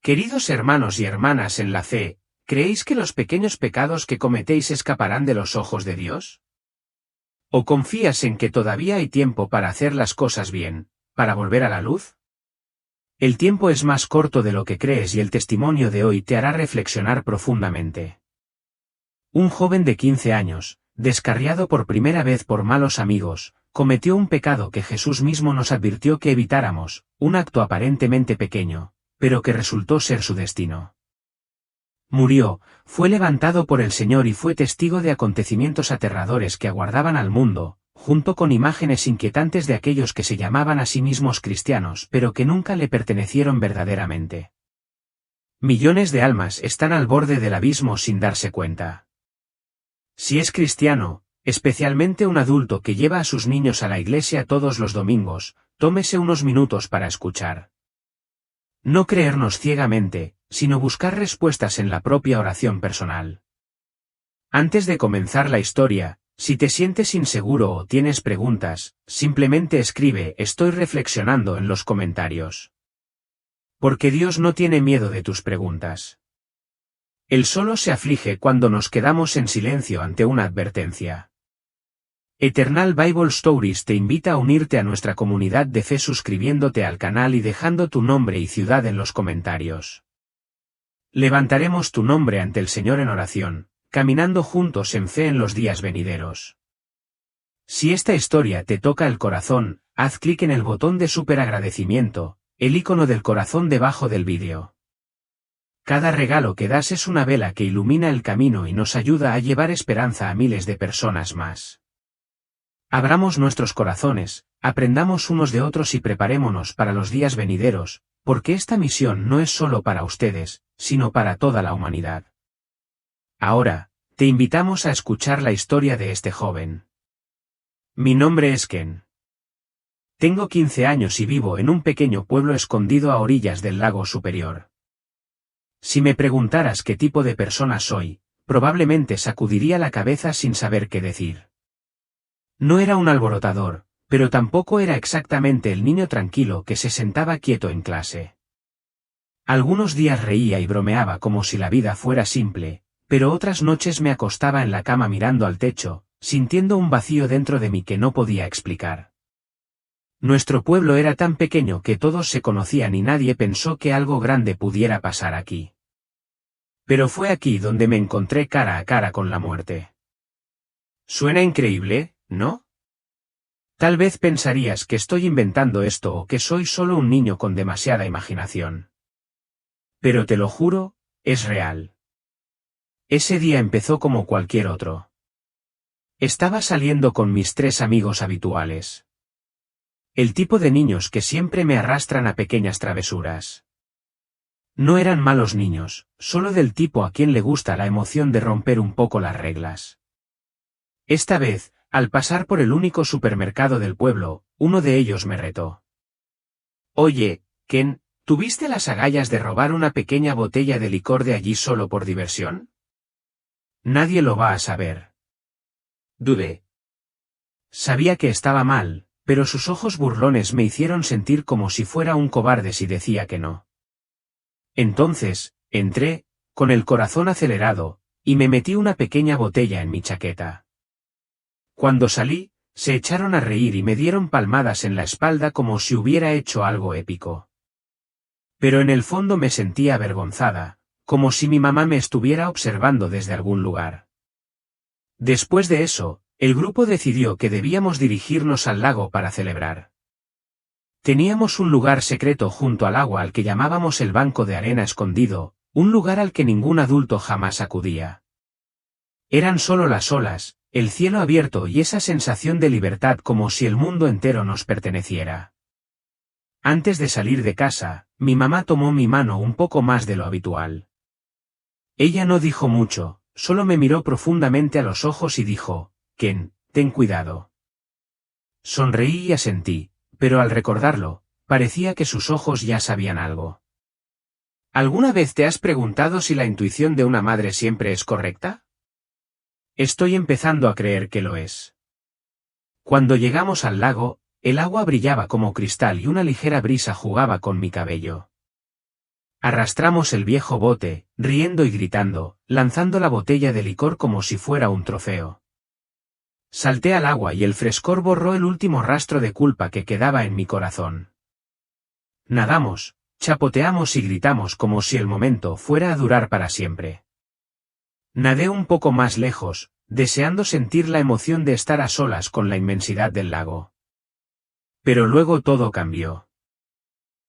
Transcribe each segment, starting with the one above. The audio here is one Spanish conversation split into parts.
Queridos hermanos y hermanas en la fe, ¿creéis que los pequeños pecados que cometéis escaparán de los ojos de Dios? ¿O confías en que todavía hay tiempo para hacer las cosas bien, para volver a la luz? El tiempo es más corto de lo que crees y el testimonio de hoy te hará reflexionar profundamente. Un joven de 15 años, descarriado por primera vez por malos amigos, cometió un pecado que Jesús mismo nos advirtió que evitáramos, un acto aparentemente pequeño, pero que resultó ser su destino. Murió, fue levantado por el Señor y fue testigo de acontecimientos aterradores que aguardaban al mundo, junto con imágenes inquietantes de aquellos que se llamaban a sí mismos cristianos pero que nunca le pertenecieron verdaderamente. Millones de almas están al borde del abismo sin darse cuenta. Si es cristiano, especialmente un adulto que lleva a sus niños a la iglesia todos los domingos, tómese unos minutos para escuchar. No creernos ciegamente, sino buscar respuestas en la propia oración personal. Antes de comenzar la historia, si te sientes inseguro o tienes preguntas, simplemente escribe "estoy reflexionando" en los comentarios. Porque Dios no tiene miedo de tus preguntas. Él solo se aflige cuando nos quedamos en silencio ante una advertencia. Eternal Bible Stories te invita a unirte a nuestra comunidad de fe suscribiéndote al canal y dejando tu nombre y ciudad en los comentarios. Levantaremos tu nombre ante el Señor en oración, caminando juntos en fe en los días venideros. Si esta historia te toca el corazón, haz clic en el botón de super agradecimiento, el icono del corazón debajo del vídeo. Cada regalo que das es una vela que ilumina el camino y nos ayuda a llevar esperanza a miles de personas más. Abramos nuestros corazones, aprendamos unos de otros y preparémonos para los días venideros, porque esta misión no es solo para ustedes, sino para toda la humanidad. Ahora, te invitamos a escuchar la historia de este joven. Mi nombre es Ken. Tengo 15 años y vivo en un pequeño pueblo escondido a orillas del lago Superior. Si me preguntaras qué tipo de persona soy, probablemente sacudiría la cabeza sin saber qué decir. No era un alborotador, pero tampoco era exactamente el niño tranquilo que se sentaba quieto en clase. Algunos días reía y bromeaba como si la vida fuera simple, pero otras noches me acostaba en la cama mirando al techo, sintiendo un vacío dentro de mí que no podía explicar. Nuestro pueblo era tan pequeño que todos se conocían y nadie pensó que algo grande pudiera pasar aquí. Pero fue aquí donde me encontré cara a cara con la muerte. Suena increíble, ¿no? Tal vez pensarías que estoy inventando esto o que soy solo un niño con demasiada imaginación. Pero te lo juro, es real. Ese día empezó como cualquier otro. Estaba saliendo con mis 3 amigos habituales. El tipo de niños que siempre me arrastran a pequeñas travesuras. No eran malos niños, solo del tipo a quien le gusta la emoción de romper un poco las reglas. Esta vez, al pasar por el único supermercado del pueblo, uno de ellos me retó. Oye, Ken, ¿tuviste las agallas de robar una pequeña botella de licor de allí solo por diversión? Nadie lo va a saber. Dudé. Sabía que estaba mal, pero sus ojos burlones me hicieron sentir como si fuera un cobarde si decía que no. Entonces, entré, con el corazón acelerado, y me metí una pequeña botella en mi chaqueta. Cuando salí, se echaron a reír y me dieron palmadas en la espalda como si hubiera hecho algo épico. Pero en el fondo me sentía avergonzada, como si mi mamá me estuviera observando desde algún lugar. Después de eso, el grupo decidió que debíamos dirigirnos al lago para celebrar. Teníamos un lugar secreto junto al agua al que llamábamos el banco de arena escondido, un lugar al que ningún adulto jamás acudía. Eran solo las olas, el cielo abierto y esa sensación de libertad como si el mundo entero nos perteneciera. Antes de salir de casa, mi mamá tomó mi mano un poco más de lo habitual. Ella no dijo mucho, solo me miró profundamente a los ojos y dijo, Ken, ten cuidado. Sonreí y asentí, pero al recordarlo, parecía que sus ojos ya sabían algo. ¿Alguna vez te has preguntado si la intuición de una madre siempre es correcta? Estoy empezando a creer que lo es. Cuando llegamos al lago, el agua brillaba como cristal y una ligera brisa jugaba con mi cabello. Arrastramos el viejo bote, riendo y gritando, lanzando la botella de licor como si fuera un trofeo. Salté al agua y el frescor borró el último rastro de culpa que quedaba en mi corazón. Nadamos, chapoteamos y gritamos como si el momento fuera a durar para siempre. Nadé un poco más lejos, deseando sentir la emoción de estar a solas con la inmensidad del lago. Pero luego todo cambió.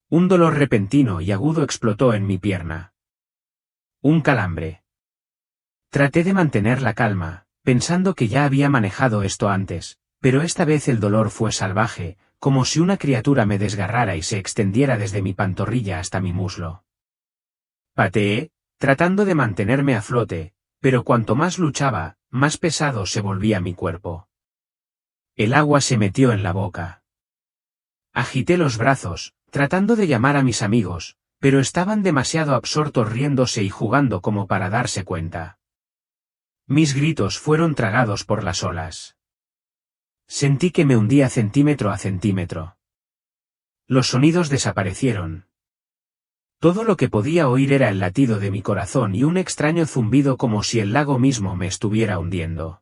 Un dolor repentino y agudo explotó en mi pierna. Un calambre. Traté de mantener la calma, pensando que ya había manejado esto antes, pero esta vez el dolor fue salvaje, como si una criatura me desgarrara y se extendiera desde mi pantorrilla hasta mi muslo. Pateé, tratando de mantenerme a flote, pero cuanto más luchaba, más pesado se volvía mi cuerpo. El agua se metió en la boca. Agité los brazos, tratando de llamar a mis amigos, pero estaban demasiado absortos riéndose y jugando como para darse cuenta. Mis gritos fueron tragados por las olas. Sentí que me hundía centímetro a centímetro. Los sonidos desaparecieron. Todo lo que podía oír era el latido de mi corazón y un extraño zumbido como si el lago mismo me estuviera hundiendo.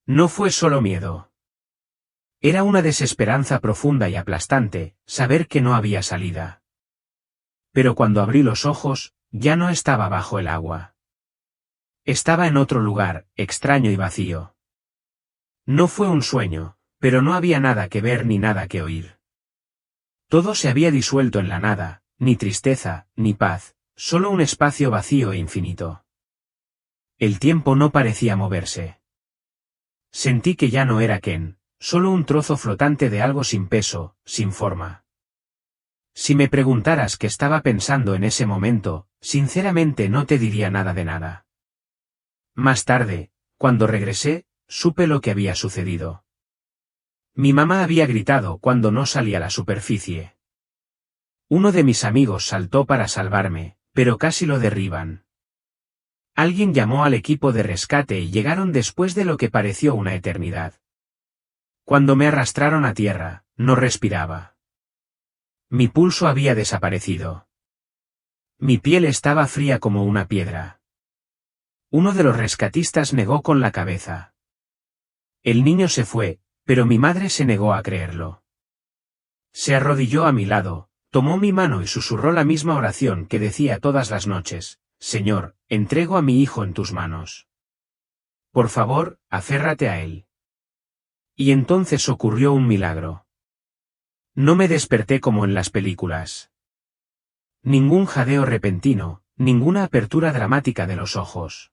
No fue solo miedo. Era una desesperanza profunda y aplastante, saber que no había salida. Pero cuando abrí los ojos, ya no estaba bajo el agua. Estaba en otro lugar, extraño y vacío. No fue un sueño, pero no había nada que ver ni nada que oír. Todo se había disuelto en la nada, ni tristeza, ni paz, solo un espacio vacío e infinito. El tiempo no parecía moverse. Sentí que ya no era Ken, solo un trozo flotante de algo sin peso, sin forma. Si me preguntaras qué estaba pensando en ese momento, sinceramente no te diría nada de nada. Más tarde, cuando regresé, supe lo que había sucedido. Mi mamá había gritado cuando no salí a la superficie. Uno de mis amigos saltó para salvarme, pero casi lo derriban. Alguien llamó al equipo de rescate y llegaron después de lo que pareció una eternidad. Cuando me arrastraron a tierra, no respiraba. Mi pulso había desaparecido. Mi piel estaba fría como una piedra. Uno de los rescatistas negó con la cabeza. El niño se fue, pero mi madre se negó a creerlo. Se arrodilló a mi lado, tomó mi mano y susurró la misma oración que decía todas las noches: Señor, entrego a mi hijo en tus manos. Por favor, aférrate a él. Y entonces ocurrió un milagro. No me desperté como en las películas. Ningún jadeo repentino, ninguna apertura dramática de los ojos.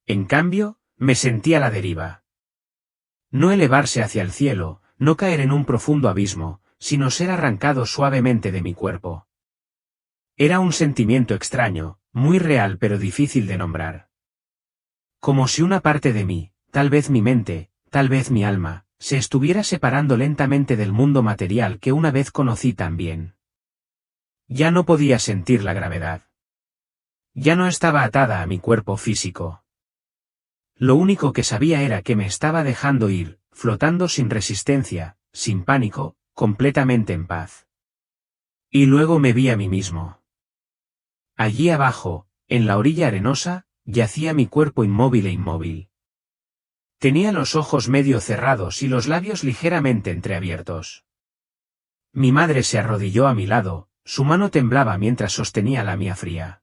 En cambio, me sentí a la deriva. No elevarse hacia el cielo, no caer en un profundo abismo, sino ser arrancado suavemente de mi cuerpo. Era un sentimiento extraño, muy real pero difícil de nombrar. Como si una parte de mí, tal vez mi mente, tal vez mi alma, se estuviera separando lentamente del mundo material que una vez conocí tan bien. Ya no podía sentir la gravedad. Ya no estaba atada a mi cuerpo físico. Lo único que sabía era que me estaba dejando ir, flotando sin resistencia, sin pánico, completamente en paz. Y luego me vi a mí mismo. Allí abajo, en la orilla arenosa, yacía mi cuerpo inmóvil e inmóvil. Tenía los ojos medio cerrados y los labios ligeramente entreabiertos. Mi madre se arrodilló a mi lado, su mano temblaba mientras sostenía la mía fría.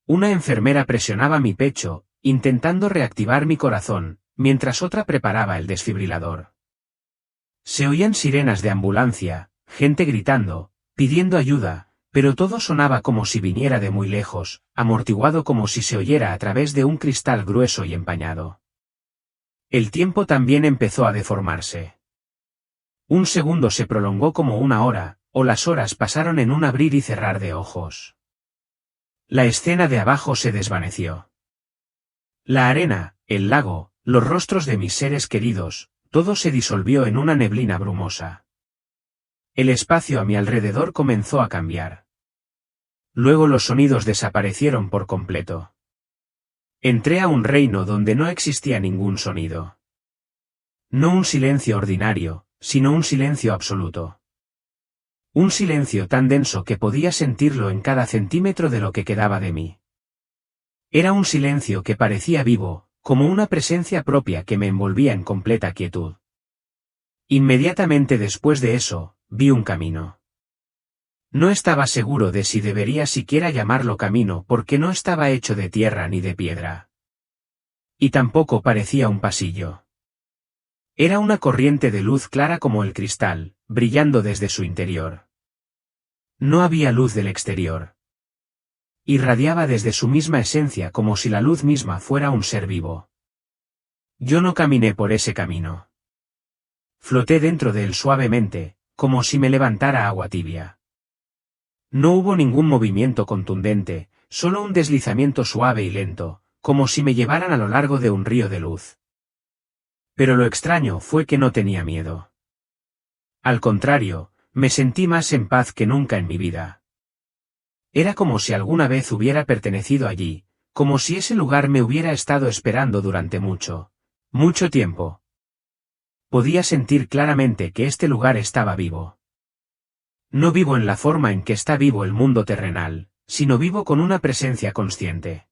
Una enfermera presionaba mi pecho, intentando reactivar mi corazón, mientras otra preparaba el desfibrilador. Se oían sirenas de ambulancia, gente gritando, pidiendo ayuda, pero todo sonaba como si viniera de muy lejos, amortiguado como si se oyera a través de un cristal grueso y empañado. El tiempo también empezó a deformarse. Un segundo se prolongó como una hora, o las horas pasaron en un abrir y cerrar de ojos. La escena de abajo se desvaneció. La arena, el lago, los rostros de mis seres queridos, todo se disolvió en una neblina brumosa. El espacio a mi alrededor comenzó a cambiar. Luego los sonidos desaparecieron por completo. Entré a un reino donde no existía ningún sonido. No un silencio ordinario, sino un silencio absoluto. Un silencio tan denso que podía sentirlo en cada centímetro de lo que quedaba de mí. Era un silencio que parecía vivo, como una presencia propia que me envolvía en completa quietud. Inmediatamente después de eso, vi un camino. No estaba seguro de si debería siquiera llamarlo camino porque no estaba hecho de tierra ni de piedra. Y tampoco parecía un pasillo. Era una corriente de luz clara como el cristal, brillando desde su interior. No había luz del exterior. Irradiaba desde su misma esencia como si la luz misma fuera un ser vivo. Yo no caminé por ese camino. Floté dentro de él suavemente, como si me levantara agua tibia. No hubo ningún movimiento contundente, solo un deslizamiento suave y lento, como si me llevaran a lo largo de un río de luz. Pero lo extraño fue que no tenía miedo. Al contrario, me sentí más en paz que nunca en mi vida. Era como si alguna vez hubiera pertenecido allí, como si ese lugar me hubiera estado esperando durante mucho, mucho tiempo. Podía sentir claramente que este lugar estaba vivo. No vivo en la forma en que está vivo el mundo terrenal, sino vivo con una presencia consciente.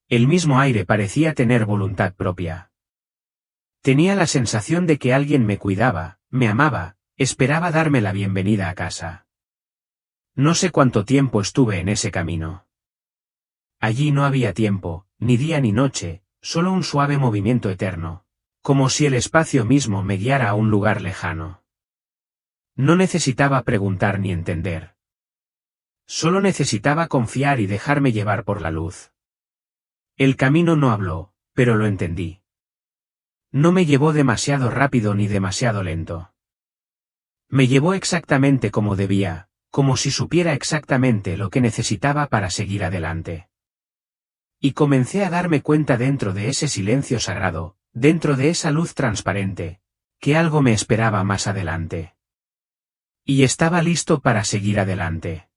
El mismo aire parecía tener voluntad propia. Tenía la sensación de que alguien me cuidaba, me amaba, esperaba darme la bienvenida a casa. No sé cuánto tiempo estuve en ese camino. Allí no había tiempo, ni día ni noche, solo un suave movimiento eterno, como si el espacio mismo me guiara a un lugar lejano. No necesitaba preguntar ni entender. Solo necesitaba confiar y dejarme llevar por la luz. El camino no habló, pero lo entendí. No me llevó demasiado rápido ni demasiado lento. Me llevó exactamente como debía, como si supiera exactamente lo que necesitaba para seguir adelante. Y comencé a darme cuenta dentro de ese silencio sagrado, dentro de esa luz transparente, que algo me esperaba más adelante. Y estaba listo para seguir adelante.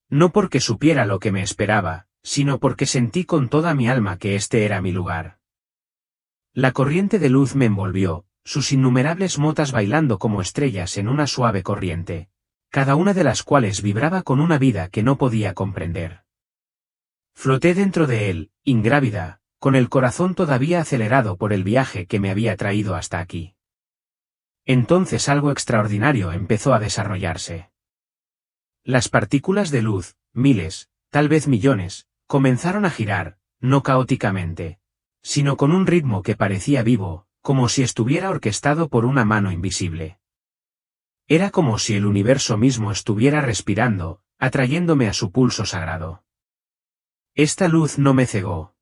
No porque supiera lo que me esperaba, sino porque sentí con toda mi alma que este era mi lugar. La corriente de luz me envolvió, sus innumerables motas bailando como estrellas en una suave corriente, cada una de las cuales vibraba con una vida que no podía comprender. Floté dentro de él, ingrávida, con el corazón todavía acelerado por el viaje que me había traído hasta aquí. Entonces algo extraordinario empezó a desarrollarse. Las partículas de luz, miles, tal vez millones, comenzaron a girar, no caóticamente, sino con un ritmo que parecía vivo, como si estuviera orquestado por una mano invisible. Era como si el universo mismo estuviera respirando, atrayéndome a su pulso sagrado. Esta luz no me cegó.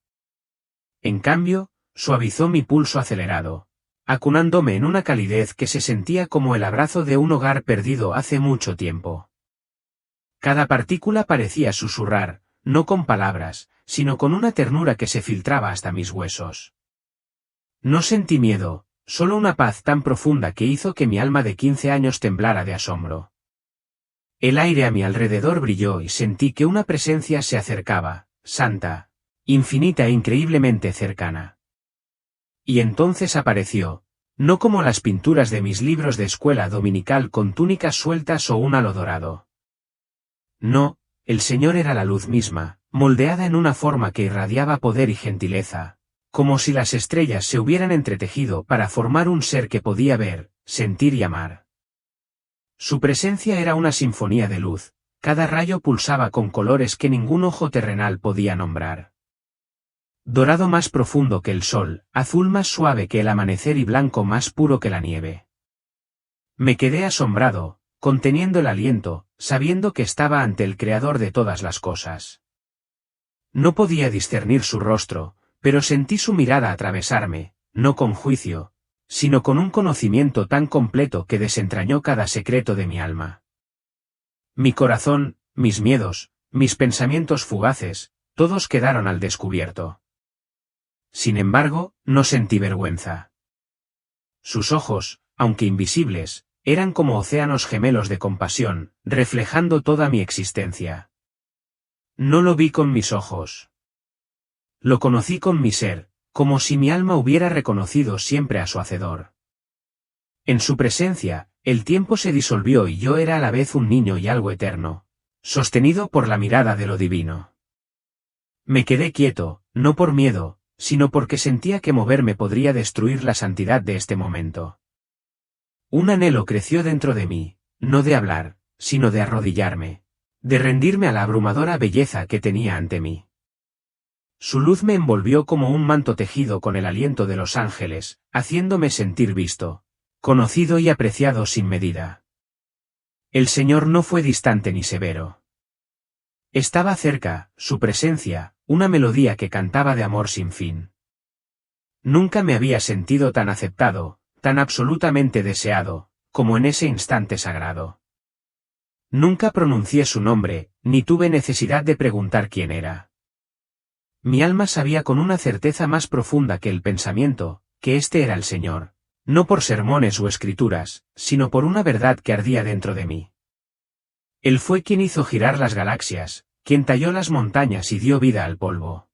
En cambio, suavizó mi pulso acelerado, acunándome en una calidez que se sentía como el abrazo de un hogar perdido hace mucho tiempo. Cada partícula parecía susurrar, no con palabras, sino con una ternura que se filtraba hasta mis huesos. No sentí miedo, solo una paz tan profunda que hizo que mi alma de 15 años temblara de asombro. El aire a mi alrededor brilló y sentí que una presencia se acercaba, santa, infinita e increíblemente cercana. Y entonces apareció, no como las pinturas de mis libros de escuela dominical con túnicas sueltas o un halo dorado. No, el Señor era la luz misma, moldeada en una forma que irradiaba poder y gentileza, como si las estrellas se hubieran entretejido para formar un ser que podía ver, sentir y amar. Su presencia era una sinfonía de luz, cada rayo pulsaba con colores que ningún ojo terrenal podía nombrar. Dorado más profundo que el sol, azul más suave que el amanecer y blanco más puro que la nieve. Me quedé asombrado, conteniendo el aliento, sabiendo que estaba ante el Creador de todas las cosas. No podía discernir su rostro, pero sentí su mirada atravesarme, no con juicio, sino con un conocimiento tan completo que desentrañó cada secreto de mi alma. Mi corazón, mis miedos, mis pensamientos fugaces, todos quedaron al descubierto. Sin embargo, no sentí vergüenza. Sus ojos, aunque invisibles, eran como océanos gemelos de compasión, reflejando toda mi existencia. No lo vi con mis ojos. Lo conocí con mi ser, como si mi alma hubiera reconocido siempre a su Hacedor. En su presencia, El tiempo se disolvió y yo era a la vez un niño y algo eterno, sostenido por la mirada de lo divino. Me quedé quieto, no por miedo, sino porque sentía que moverme podría destruir la santidad de este momento. Un anhelo creció dentro de mí, no de hablar, sino de arrodillarme, de rendirme a la abrumadora belleza que tenía ante mí. Su luz me envolvió como un manto tejido con el aliento de los ángeles, haciéndome sentir visto, conocido y apreciado sin medida. El Señor no fue distante ni severo. Estaba cerca, su presencia, una melodía que cantaba de amor sin fin. Nunca me había sentido tan aceptado, tan absolutamente deseado, como en ese instante sagrado. Nunca pronuncié su nombre, ni tuve necesidad de preguntar quién era. Mi alma sabía con una certeza más profunda que el pensamiento, que este era el Señor, no por sermones o escrituras, sino por una verdad que ardía dentro de mí. Él fue quien hizo girar las galaxias, quien talló las montañas y dio vida al polvo.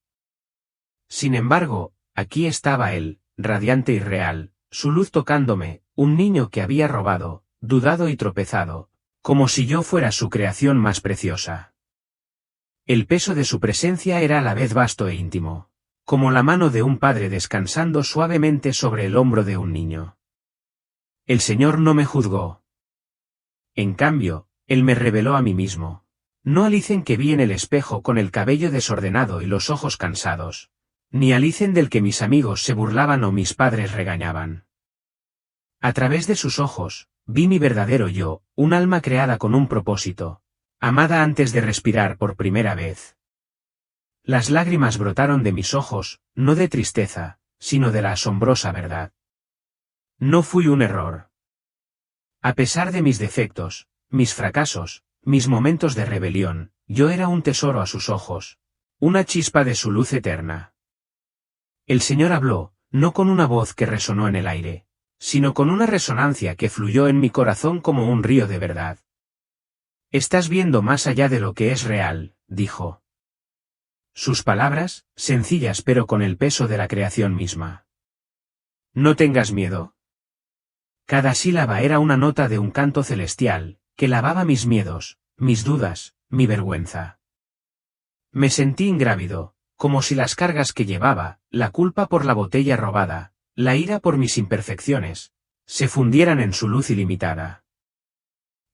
Sin embargo, aquí estaba él, radiante y real, su luz tocándome, un niño que había robado, dudado y tropezado, como si yo fuera su creación más preciosa. El peso de su presencia era a la vez vasto e íntimo, como la mano de un padre descansando suavemente sobre el hombro de un niño. El Señor no me juzgó. En cambio, Él me reveló a mí mismo. No alicen que vi en el espejo con el cabello desordenado y los ojos cansados, ni alicen del que mis amigos se burlaban o mis padres regañaban. A través de sus ojos, vi mi verdadero yo, un alma creada con un propósito, amada antes de respirar por primera vez. Las lágrimas brotaron de mis ojos, no de tristeza, sino de la asombrosa verdad. No fui un error. A pesar de mis defectos, mis fracasos, mis momentos de rebelión, yo era un tesoro a sus ojos, una chispa de su luz eterna. El Señor habló, no con una voz que resonó en el aire, sino con una resonancia que fluyó en mi corazón como un río de verdad. Estás viendo más allá de lo que es real, dijo. Sus palabras, sencillas pero con el peso de la creación misma. No tengas miedo. Cada sílaba era una nota de un canto celestial, que lavaba mis miedos, mis dudas, mi vergüenza. Me sentí ingrávido, como si las cargas que llevaba, la culpa por la botella robada, la ira por mis imperfecciones, se fundieran en su luz ilimitada.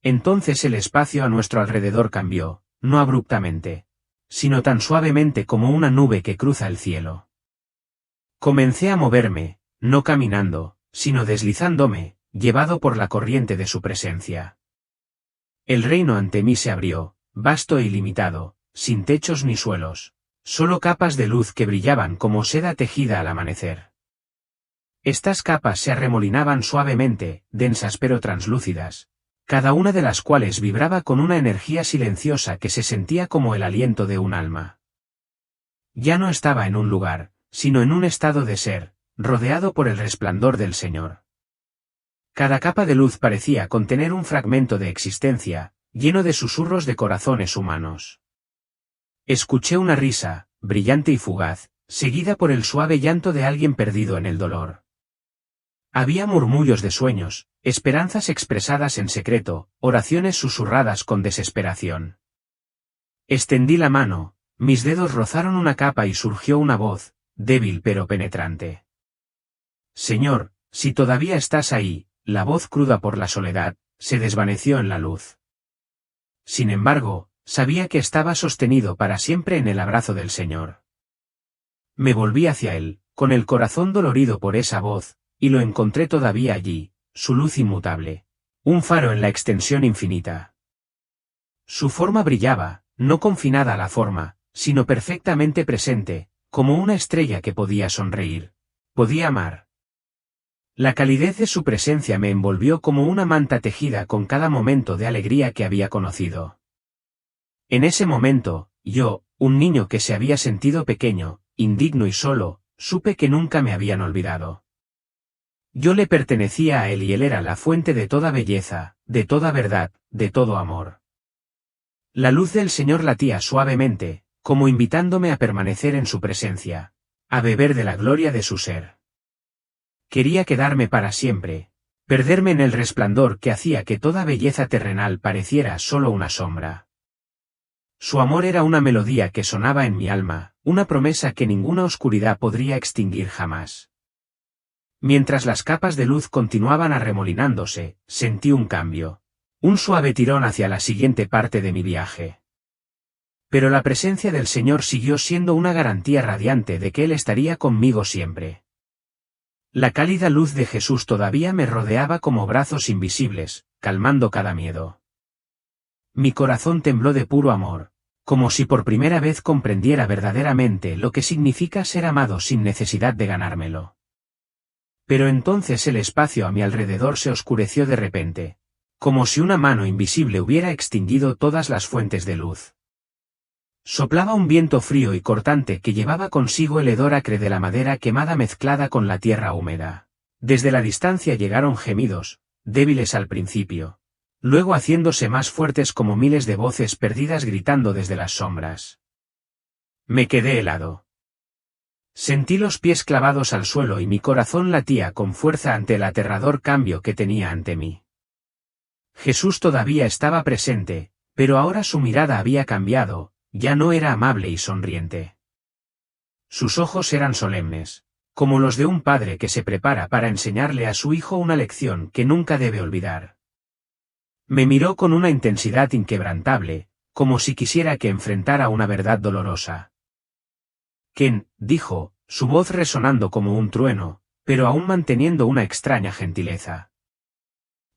Entonces el espacio a nuestro alrededor cambió, no abruptamente, sino tan suavemente como una nube que cruza el cielo. Comencé a moverme, no caminando, sino deslizándome, llevado por la corriente de su presencia. El reino ante mí se abrió, vasto e ilimitado, sin techos ni suelos, solo capas de luz que brillaban como seda tejida al amanecer. Estas capas se arremolinaban suavemente, densas pero translúcidas, cada una de las cuales vibraba con una energía silenciosa que se sentía como el aliento de un alma. Ya no estaba en un lugar, sino en un estado de ser, rodeado por el resplandor del Señor. Cada capa de luz parecía contener un fragmento de existencia, lleno de susurros de corazones humanos. Escuché una risa, brillante y fugaz, seguida por el suave llanto de alguien perdido en el dolor. Había murmullos de sueños, esperanzas expresadas en secreto, oraciones susurradas con desesperación. Extendí la mano, mis dedos rozaron una capa y surgió una voz, débil pero penetrante. Señor, si todavía estás ahí, la voz cruda por la soledad, se desvaneció en la luz. Sin embargo, sabía que estaba sostenido para siempre en el abrazo del Señor. Me volví hacia él, con el corazón dolorido por esa voz, y lo encontré todavía allí, su luz inmutable, un faro en la extensión infinita. Su forma brillaba, no confinada a la forma, sino perfectamente presente, como una estrella que podía sonreír, podía amar. La calidez de su presencia me envolvió como una manta tejida con cada momento de alegría que había conocido. En ese momento, yo, un niño que se había sentido pequeño, indigno y solo, supe que nunca me habían olvidado. Yo le pertenecía a él y él era la fuente de toda belleza, de toda verdad, de todo amor. La luz del Señor latía suavemente, como invitándome a permanecer en su presencia, a beber de la gloria de su ser. Quería quedarme para siempre, Perderme en el resplandor que hacía que toda belleza terrenal pareciera solo una sombra. Su amor era una melodía que sonaba en mi alma, una promesa que ninguna oscuridad podría extinguir jamás. Mientras las capas de luz continuaban arremolinándose, sentí un cambio. Un suave tirón hacia la siguiente parte de mi viaje. Pero la presencia del Señor siguió siendo una garantía radiante de que Él estaría conmigo siempre. La cálida luz de Jesús todavía me rodeaba como brazos invisibles, calmando cada miedo. Mi corazón tembló de puro amor, como si por primera vez comprendiera verdaderamente lo que significa ser amado sin necesidad de ganármelo. Pero entonces el espacio a mi alrededor se oscureció de repente, como si una mano invisible hubiera extinguido todas las fuentes de luz. Soplaba un viento frío y cortante que llevaba consigo el hedor acre de la madera quemada mezclada con la tierra húmeda. Desde la distancia llegaron gemidos, débiles al principio, luego haciéndose más fuertes como miles de voces perdidas gritando desde las sombras. Me quedé helado. Sentí los pies clavados al suelo y mi corazón latía con fuerza ante el aterrador cambio que tenía ante mí. Jesús todavía estaba presente, pero ahora su mirada había cambiado. Ya no era amable y sonriente. Sus ojos eran solemnes, como los de un padre que se prepara para enseñarle a su hijo una lección que nunca debe olvidar. Me miró con una intensidad inquebrantable, como si quisiera que enfrentara una verdad dolorosa. Ken, dijo, su voz resonando como un trueno, pero aún manteniendo una extraña gentileza.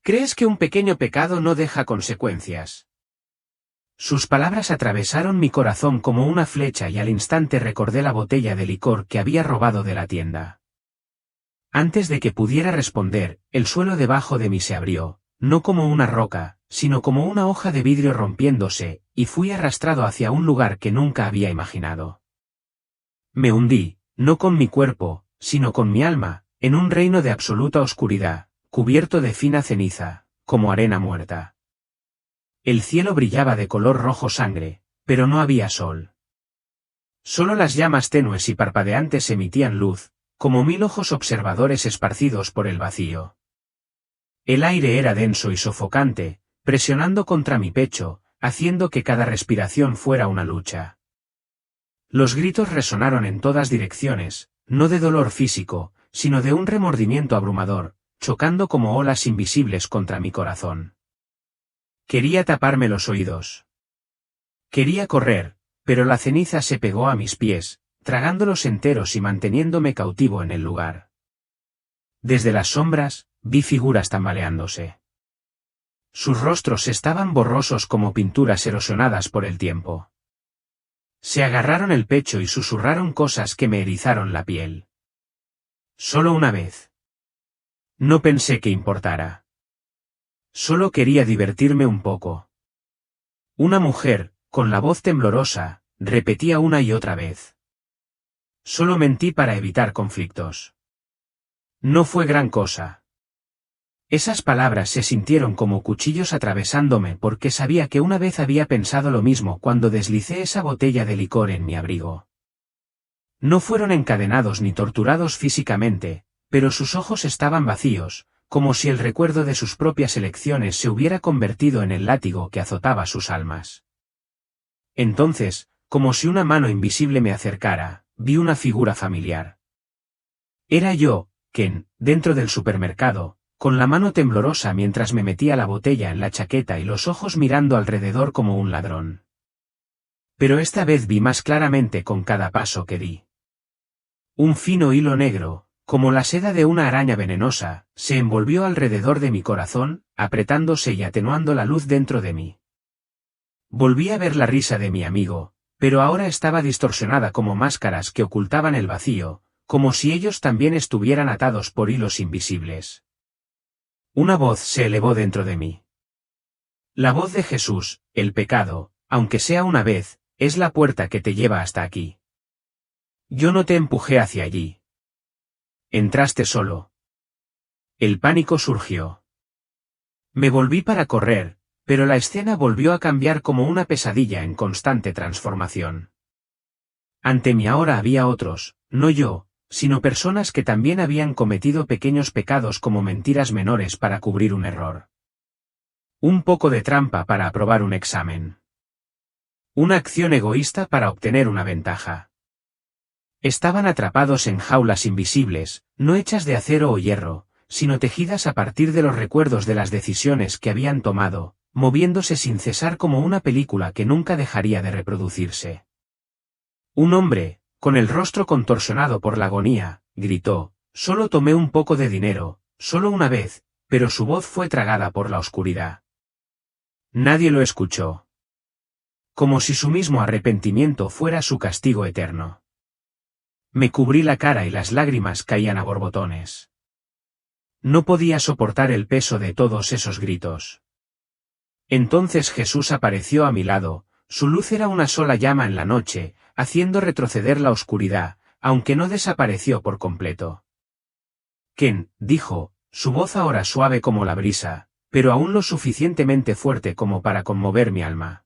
¿Crees que un pequeño pecado no deja consecuencias? Sus palabras atravesaron mi corazón como una flecha y al instante recordé la botella de licor que había robado de la tienda. Antes de que pudiera responder, el suelo debajo de mí se abrió, no como una roca, sino como una hoja de vidrio rompiéndose, y fui arrastrado hacia un lugar que nunca había imaginado. Me hundí, no con mi cuerpo, sino con mi alma, en un reino de absoluta oscuridad, cubierto de fina ceniza, como arena muerta. El cielo brillaba de color rojo sangre, pero no había sol. Solo las llamas tenues y parpadeantes emitían luz, como 1000 ojos observadores esparcidos por el vacío. El aire era denso y sofocante, presionando contra mi pecho, haciendo que cada respiración fuera una lucha. Los gritos resonaron en todas direcciones, no de dolor físico, sino de un remordimiento abrumador, chocando como olas invisibles contra mi corazón. Quería taparme los oídos. Quería correr, pero la ceniza se pegó a mis pies, tragándolos enteros y manteniéndome cautivo en el lugar. Desde las sombras, vi figuras tambaleándose. Sus rostros estaban borrosos como pinturas erosionadas por el tiempo. Se agarraron el pecho y susurraron cosas que me erizaron la piel. Solo una vez. No pensé que importara. Solo quería divertirme un poco. Una mujer, con la voz temblorosa, repetía una y otra vez. Solo mentí para evitar conflictos. No fue gran cosa. Esas palabras se sintieron como cuchillos atravesándome porque sabía que una vez había pensado lo mismo cuando deslicé esa botella de licor en mi abrigo. No fueron encadenados ni torturados físicamente, pero sus ojos estaban vacíos, como si el recuerdo de sus propias elecciones se hubiera convertido en el látigo que azotaba sus almas. Entonces, como si una mano invisible me acercara, vi una figura familiar. Era yo, Ken, dentro del supermercado, con la mano temblorosa mientras me metía la botella en la chaqueta y los ojos mirando alrededor como un ladrón. Pero esta vez vi más claramente con cada paso que di. Un fino hilo negro, como la seda de una araña venenosa, se envolvió alrededor de mi corazón, apretándose y atenuando la luz dentro de mí. Volví a ver la risa de mi amigo, pero ahora estaba distorsionada como máscaras que ocultaban el vacío, como si ellos también estuvieran atados por hilos invisibles. Una voz se elevó dentro de mí. La voz de Jesús, el pecado, aunque sea una vez, es la puerta que te lleva hasta aquí. Yo no te empujé hacia allí. Entraste solo. El pánico surgió. Me volví para correr, pero la escena volvió a cambiar como una pesadilla en constante transformación. Ante mí ahora había otros, no yo, sino personas que también habían cometido pequeños pecados como mentiras menores para cubrir un error. Un poco de trampa para aprobar un examen. Una acción egoísta para obtener una ventaja. Estaban atrapados en jaulas invisibles, no hechas de acero o hierro, sino tejidas a partir de los recuerdos de las decisiones que habían tomado, moviéndose sin cesar como una película que nunca dejaría de reproducirse. Un hombre, con el rostro contorsionado por la agonía, gritó: «Solo tomé un poco de dinero, solo una vez», pero su voz fue tragada por la oscuridad. Nadie lo escuchó. Como si su mismo arrepentimiento fuera su castigo eterno. Me cubrí la cara y las lágrimas caían a borbotones. No podía soportar el peso de todos esos gritos. Entonces Jesús apareció a mi lado, su luz era una sola llama en la noche, haciendo retroceder la oscuridad, aunque no desapareció por completo. «Ken», dijo, su voz ahora suave como la brisa, pero aún lo suficientemente fuerte como para conmover mi alma.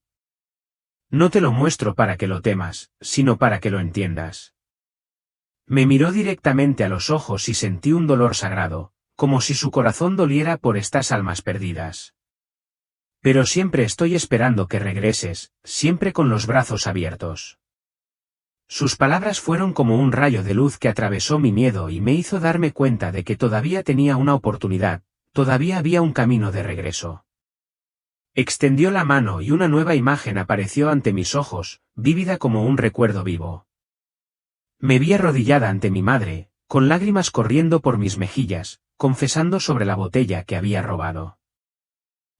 «No te lo muestro para que lo temas, sino para que lo entiendas». Me miró directamente a los ojos y sentí un dolor sagrado, como si su corazón doliera por estas almas perdidas. «Pero siempre estoy esperando que regreses, siempre con los brazos abiertos». Sus palabras fueron como un rayo de luz que atravesó mi miedo y me hizo darme cuenta de que todavía tenía una oportunidad, todavía había un camino de regreso. Extendió la mano y una nueva imagen apareció ante mis ojos, vívida como un recuerdo vivo. Me vi arrodillada ante mi madre, con lágrimas corriendo por mis mejillas, confesando sobre la botella que había robado.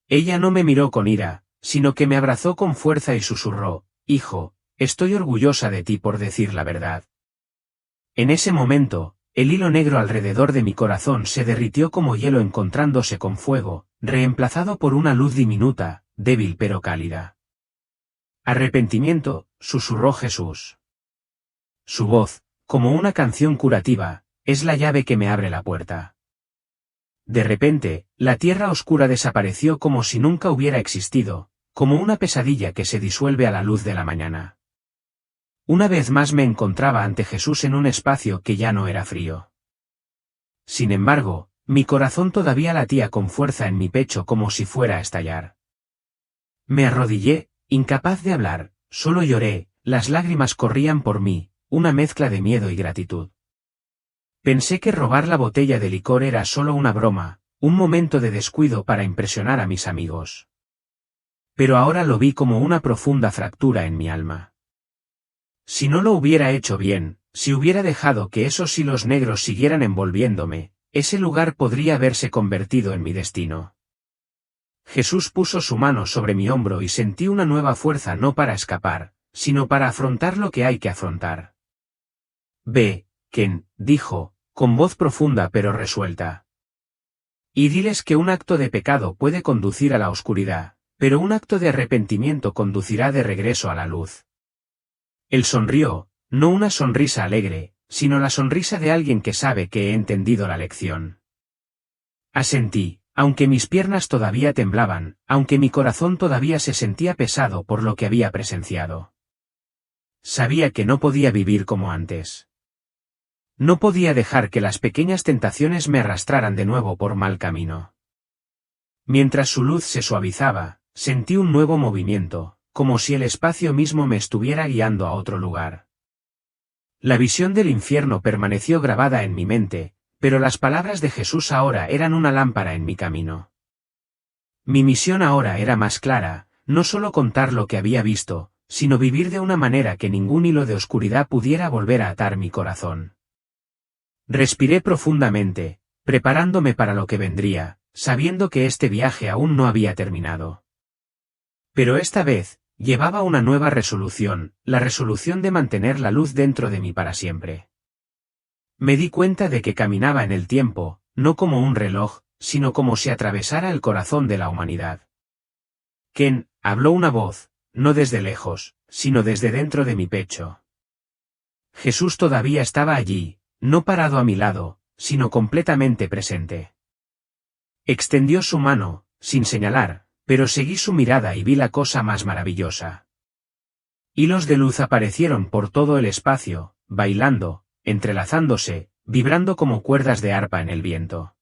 Ella no me miró con ira, sino que me abrazó con fuerza y susurró: «Hijo, estoy orgullosa de ti por decir la verdad». En ese momento, el hilo negro alrededor de mi corazón se derritió como hielo encontrándose con fuego, reemplazado por una luz diminuta, débil pero cálida. «Arrepentimiento», susurró Jesús. Su voz, como una canción curativa, es la llave que me abre la puerta. De repente, la tierra oscura desapareció como si nunca hubiera existido, como una pesadilla que se disuelve a la luz de la mañana. Una vez más me encontraba ante Jesús en un espacio que ya no era frío. Sin embargo, mi corazón todavía latía con fuerza en mi pecho como si fuera a estallar. Me arrodillé, incapaz de hablar, solo lloré, las lágrimas corrían por mí, una mezcla de miedo y gratitud. Pensé que robar la botella de licor era solo una broma, un momento de descuido para impresionar a mis amigos. Pero ahora lo vi como una profunda fractura en mi alma. Si no lo hubiera hecho bien, si hubiera dejado que esos hilos negros siguieran envolviéndome, ese lugar podría haberse convertido en mi destino. Jesús puso su mano sobre mi hombro y sentí una nueva fuerza no para escapar, sino para afrontar lo que hay que afrontar. «Ve, Ken», dijo, con voz profunda pero resuelta. «Y diles que un acto de pecado puede conducir a la oscuridad, pero un acto de arrepentimiento conducirá de regreso a la luz». Él sonrió, no una sonrisa alegre, sino la sonrisa de alguien que sabe que he entendido la lección. Asentí, aunque mis piernas todavía temblaban, aunque mi corazón todavía se sentía pesado por lo que había presenciado. Sabía que no podía vivir como antes. No podía dejar que las pequeñas tentaciones me arrastraran de nuevo por mal camino. Mientras su luz se suavizaba, sentí un nuevo movimiento, como si el espacio mismo me estuviera guiando a otro lugar. La visión del infierno permaneció grabada en mi mente, pero las palabras de Jesús ahora eran una lámpara en mi camino. Mi misión ahora era más clara, no solo contar lo que había visto, sino vivir de una manera que ningún hilo de oscuridad pudiera volver a atar mi corazón. Respiré profundamente, preparándome para lo que vendría, sabiendo que este viaje aún no había terminado. Pero esta vez, llevaba una nueva resolución, la resolución de mantener la luz dentro de mí para siempre. Me di cuenta de que caminaba en el tiempo, no como un reloj, sino como si atravesara el corazón de la humanidad. «Ken», habló una voz, no desde lejos, sino desde dentro de mi pecho. Jesús todavía estaba allí, no parado a mi lado, sino completamente presente. Extendió su mano, sin señalar, pero seguí su mirada y vi la cosa más maravillosa. Hilos de luz aparecieron por todo el espacio, bailando, entrelazándose, vibrando como cuerdas de arpa en el viento.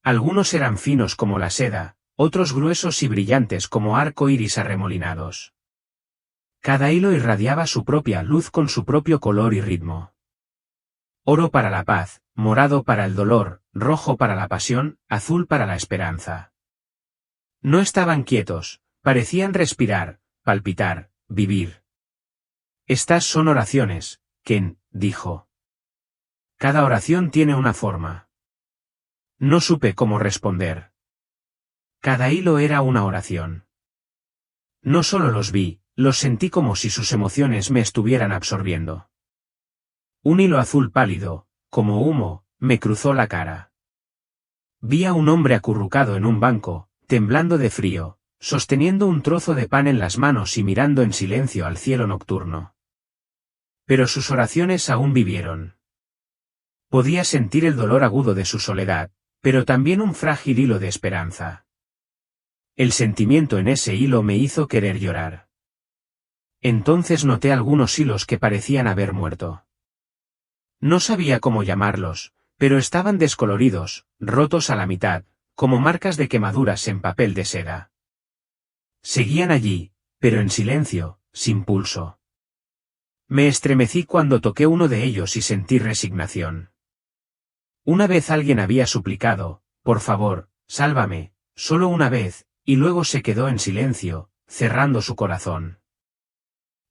Algunos eran finos como la seda, otros gruesos y brillantes como arco iris arremolinados. Cada hilo irradiaba su propia luz con su propio color y ritmo. Oro para la paz, morado para el dolor, rojo para la pasión, azul para la esperanza. No estaban quietos, parecían respirar, palpitar, vivir. Estas son oraciones, Ken, dijo. Cada oración tiene una forma. No supe cómo responder. Cada hilo era una oración. No solo los vi, los sentí como si sus emociones me estuvieran absorbiendo. Un hilo azul pálido, como humo, me cruzó la cara. Vi a un hombre acurrucado en un banco, temblando de frío, sosteniendo un trozo de pan en las manos y mirando en silencio al cielo nocturno. Pero sus oraciones aún vivieron. Podía sentir el dolor agudo de su soledad, pero también un frágil hilo de esperanza. El sentimiento en ese hilo me hizo querer llorar. Entonces noté algunos hilos que parecían haber muerto. No sabía cómo llamarlos, pero estaban descoloridos, rotos a la mitad, como marcas de quemaduras en papel de seda. Seguían allí, pero en silencio, sin pulso. Me estremecí cuando toqué uno de ellos y sentí resignación. Una vez alguien había suplicado, por favor, sálvame, solo una vez, y luego se quedó en silencio, cerrando su corazón.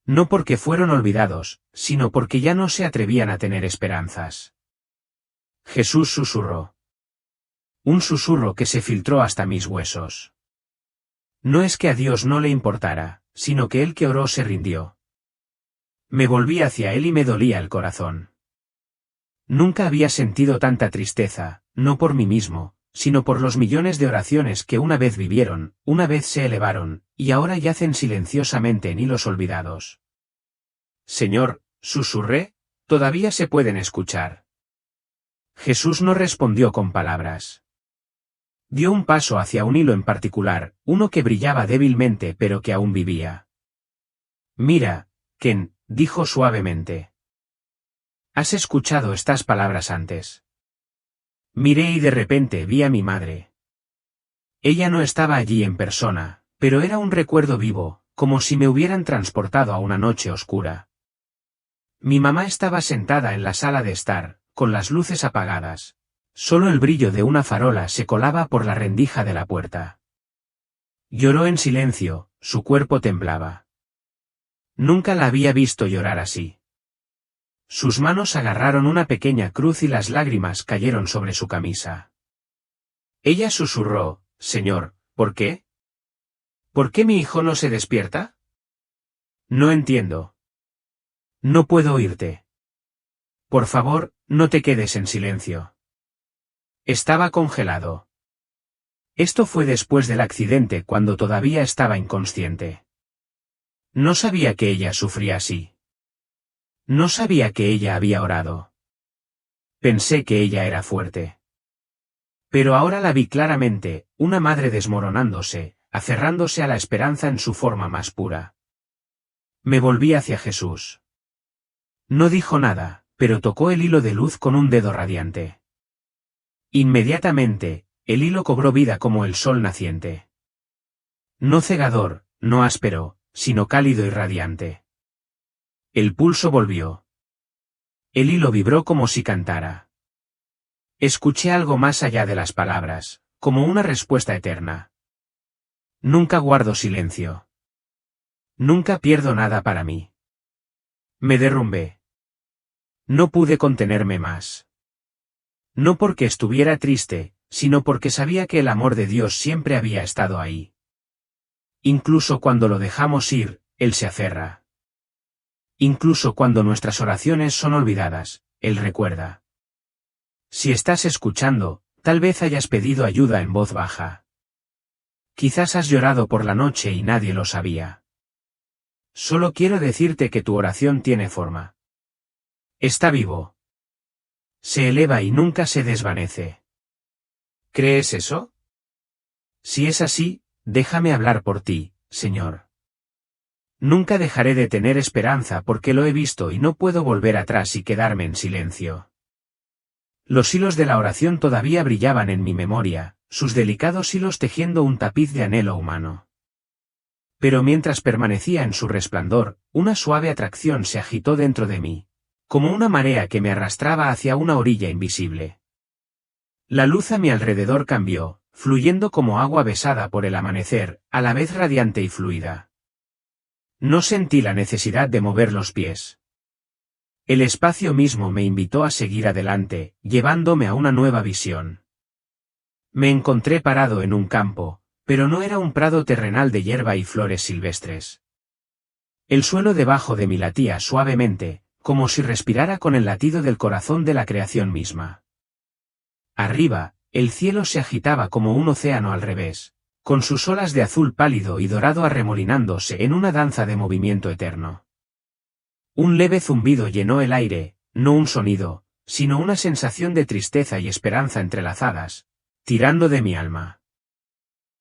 No porque fueron olvidados, sino porque ya no se atrevían a tener esperanzas. Jesús susurró. Un susurro que se filtró hasta mis huesos. No es que a Dios no le importara, sino que el que oró se rindió. Me volví hacia él y me dolía el corazón. Nunca había sentido tanta tristeza, no por mí mismo, sino por los millones de oraciones que una vez vivieron, una vez se elevaron, y ahora yacen silenciosamente en hilos olvidados. Señor, susurré, todavía se pueden escuchar. Jesús no respondió con palabras. Dio un paso hacia un hilo en particular, uno que brillaba débilmente pero que aún vivía. Mira, Ken, dijo suavemente. ¿Has escuchado estas palabras antes? Miré y de repente vi a mi madre. Ella no estaba allí en persona, pero era un recuerdo vivo, como si me hubieran transportado a una noche oscura. Mi mamá estaba sentada en la sala de estar, con las luces apagadas. Solo el brillo de una farola se colaba por la rendija de la puerta. Lloró en silencio, su cuerpo temblaba. Nunca la había visto llorar así. Sus manos agarraron una pequeña cruz y las lágrimas cayeron sobre su camisa. Ella susurró, Señor, ¿por qué? ¿Por qué mi hijo no se despierta? No entiendo. No puedo oírte. Por favor, no te quedes en silencio. Estaba congelado. Esto fue después del accidente cuando todavía estaba inconsciente. No sabía que ella sufría así. No sabía que ella había orado. Pensé que ella era fuerte. Pero ahora la vi claramente, una madre desmoronándose, aferrándose a la esperanza en su forma más pura. Me volví hacia Jesús. No dijo nada, pero tocó el hilo de luz con un dedo radiante. Inmediatamente, el hilo cobró vida como el sol naciente. No cegador, no áspero, sino cálido y radiante. El pulso volvió. El hilo vibró como si cantara. Escuché algo más allá de las palabras, como una respuesta eterna. Nunca guardo silencio. Nunca pierdo nada para mí. Me derrumbé. No pude contenerme más. No porque estuviera triste, sino porque sabía que el amor de Dios siempre había estado ahí. Incluso cuando lo dejamos ir, Él se aferra. Incluso cuando nuestras oraciones son olvidadas, Él recuerda. Si estás escuchando, tal vez hayas pedido ayuda en voz baja. Quizás has llorado por la noche y nadie lo sabía. Solo quiero decirte que tu oración tiene forma. Está vivo. Se eleva y nunca se desvanece. ¿Crees eso? Si es así, déjame hablar por ti, Señor. Nunca dejaré de tener esperanza porque lo he visto y no puedo volver atrás y quedarme en silencio. Los hilos de la oración todavía brillaban en mi memoria, sus delicados hilos tejiendo un tapiz de anhelo humano. Pero mientras permanecía en su resplandor, una suave atracción se agitó dentro de mí, como una marea que me arrastraba hacia una orilla invisible. La luz a mi alrededor cambió, fluyendo como agua besada por el amanecer, a la vez radiante y fluida. No sentí la necesidad de mover los pies. El espacio mismo me invitó a seguir adelante, llevándome a una nueva visión. Me encontré parado en un campo, pero no era un prado terrenal de hierba y flores silvestres. El suelo debajo de mí latía suavemente, como si respirara con el latido del corazón de la creación misma. Arriba, el cielo se agitaba como un océano al revés, con sus olas de azul pálido y dorado arremolinándose en una danza de movimiento eterno. Un leve zumbido llenó el aire, no un sonido, sino una sensación de tristeza y esperanza entrelazadas, tirando de mi alma.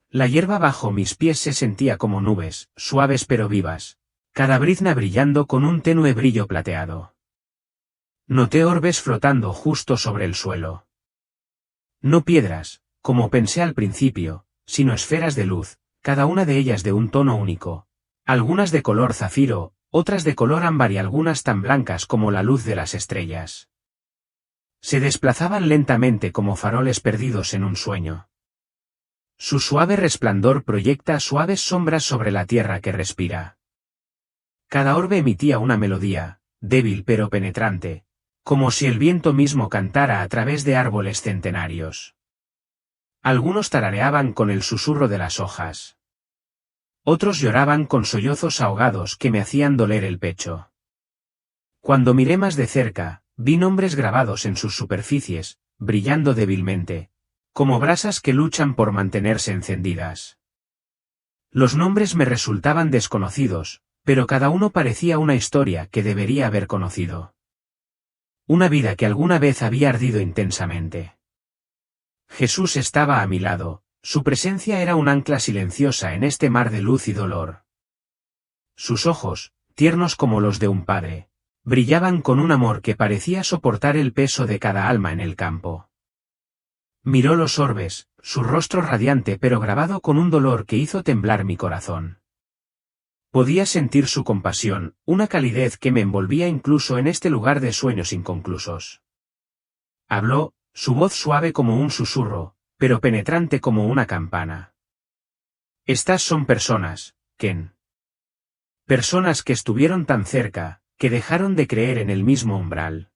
La hierba bajo mis pies se sentía como nubes, suaves pero vivas, cada brizna brillando con un tenue brillo plateado. Noté orbes flotando justo sobre el suelo. No piedras, como pensé al principio, sino esferas de luz, cada una de ellas de un tono único, algunas de color zafiro, otras de color ámbar y algunas tan blancas como la luz de las estrellas. Se desplazaban lentamente como faroles perdidos en un sueño. Su suave resplandor proyecta suaves sombras sobre la tierra que respira. Cada orbe emitía una melodía, débil pero penetrante, como si el viento mismo cantara a través de árboles centenarios. Algunos tarareaban con el susurro de las hojas. Otros lloraban con sollozos ahogados que me hacían doler el pecho. Cuando miré más de cerca, vi nombres grabados en sus superficies, brillando débilmente, como brasas que luchan por mantenerse encendidas. Los nombres me resultaban desconocidos, pero cada uno parecía una historia que debería haber conocido. Una vida que alguna vez había ardido intensamente. Jesús estaba a mi lado, su presencia era un ancla silenciosa en este mar de luz y dolor. Sus ojos, tiernos como los de un padre, brillaban con un amor que parecía soportar el peso de cada alma en el campo. Miró los orbes, su rostro radiante pero grabado con un dolor que hizo temblar mi corazón. Podía sentir su compasión, una calidez que me envolvía incluso en este lugar de sueños inconclusos. Habló, su voz suave como un susurro, pero penetrante como una campana. Estas son personas, Ken. Personas que estuvieron tan cerca, que dejaron de creer en el mismo umbral.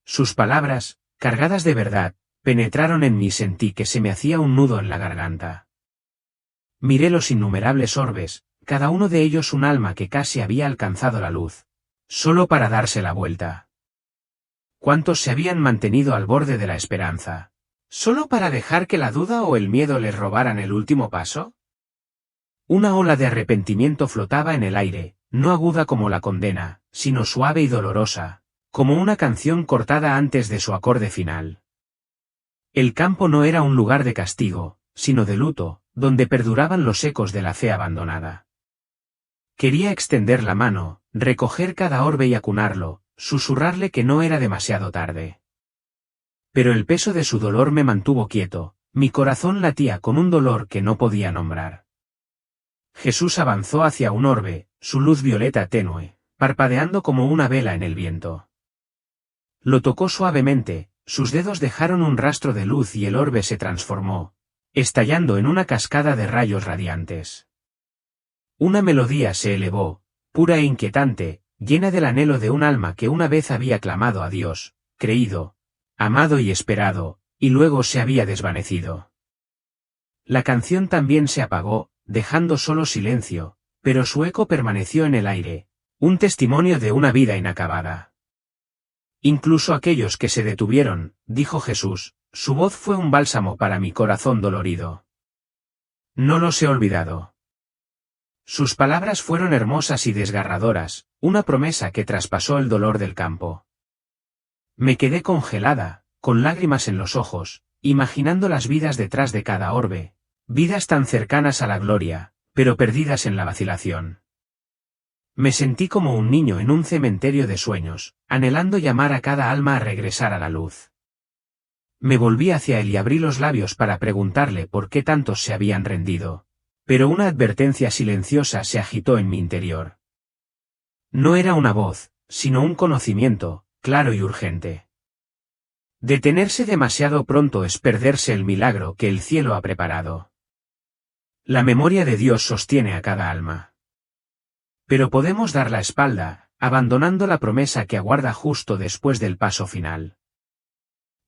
Sus palabras, cargadas de verdad, penetraron en mí y sentí que se me hacía un nudo en la garganta. Miré los innumerables orbes, cada uno de ellos un alma que casi había alcanzado la luz, solo para darse la vuelta. ¿Cuántos se habían mantenido al borde de la esperanza, solo para dejar que la duda o el miedo les robaran el último paso? Una ola de arrepentimiento flotaba en el aire, no aguda como la condena, sino suave y dolorosa, como una canción cortada antes de su acorde final. El campo no era un lugar de castigo, sino de luto, donde perduraban los ecos de la fe abandonada. Quería extender la mano, recoger cada orbe y acunarlo, susurrarle que no era demasiado tarde. Pero el peso de su dolor me mantuvo quieto, mi corazón latía con un dolor que no podía nombrar. Jesús avanzó hacia un orbe, su luz violeta tenue, parpadeando como una vela en el viento. Lo tocó suavemente, sus dedos dejaron un rastro de luz y el orbe se transformó, estallando en una cascada de rayos radiantes. Una melodía se elevó, pura e inquietante, llena del anhelo de un alma que una vez había clamado a Dios, creído, amado y esperado, y luego se había desvanecido. La canción también se apagó, dejando solo silencio, pero su eco permaneció en el aire, un testimonio de una vida inacabada. Incluso aquellos que se detuvieron, dijo Jesús, su voz fue un bálsamo para mi corazón dolorido. No los he olvidado. Sus palabras fueron hermosas y desgarradoras, una promesa que traspasó el dolor del campo. Me quedé congelada, con lágrimas en los ojos, imaginando las vidas detrás de cada orbe, vidas tan cercanas a la gloria, pero perdidas en la vacilación. Me sentí como un niño en un cementerio de sueños, anhelando llamar a cada alma a regresar a la luz. Me volví hacia él y abrí los labios para preguntarle por qué tantos se habían rendido. Pero una advertencia silenciosa se agitó en mi interior. No era una voz, sino un conocimiento, claro y urgente. Detenerse demasiado pronto es perderse el milagro que el cielo ha preparado. La memoria de Dios sostiene a cada alma. Pero podemos dar la espalda, abandonando la promesa que aguarda justo después del paso final.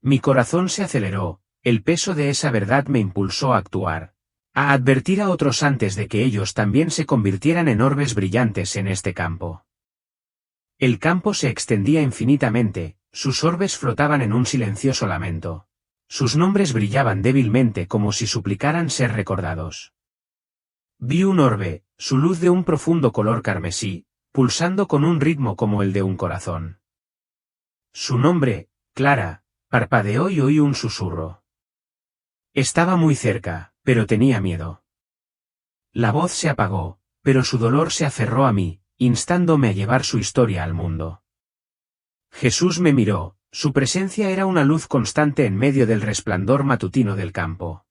Mi corazón se aceleró, el peso de esa verdad me impulsó a actuar, a advertir a otros antes de que ellos también se convirtieran en orbes brillantes en este campo. El campo se extendía infinitamente, sus orbes flotaban en un silencioso lamento. Sus nombres brillaban débilmente como si suplicaran ser recordados. Vi un orbe, su luz de un profundo color carmesí, pulsando con un ritmo como el de un corazón. Su nombre, Clara, parpadeó y oí un susurro. Estaba muy cerca, pero tenía miedo. La voz se apagó, pero su dolor se aferró a mí, instándome a llevar su historia al mundo. Jesús me miró, su presencia era una luz constante en medio del resplandor matutino del campo.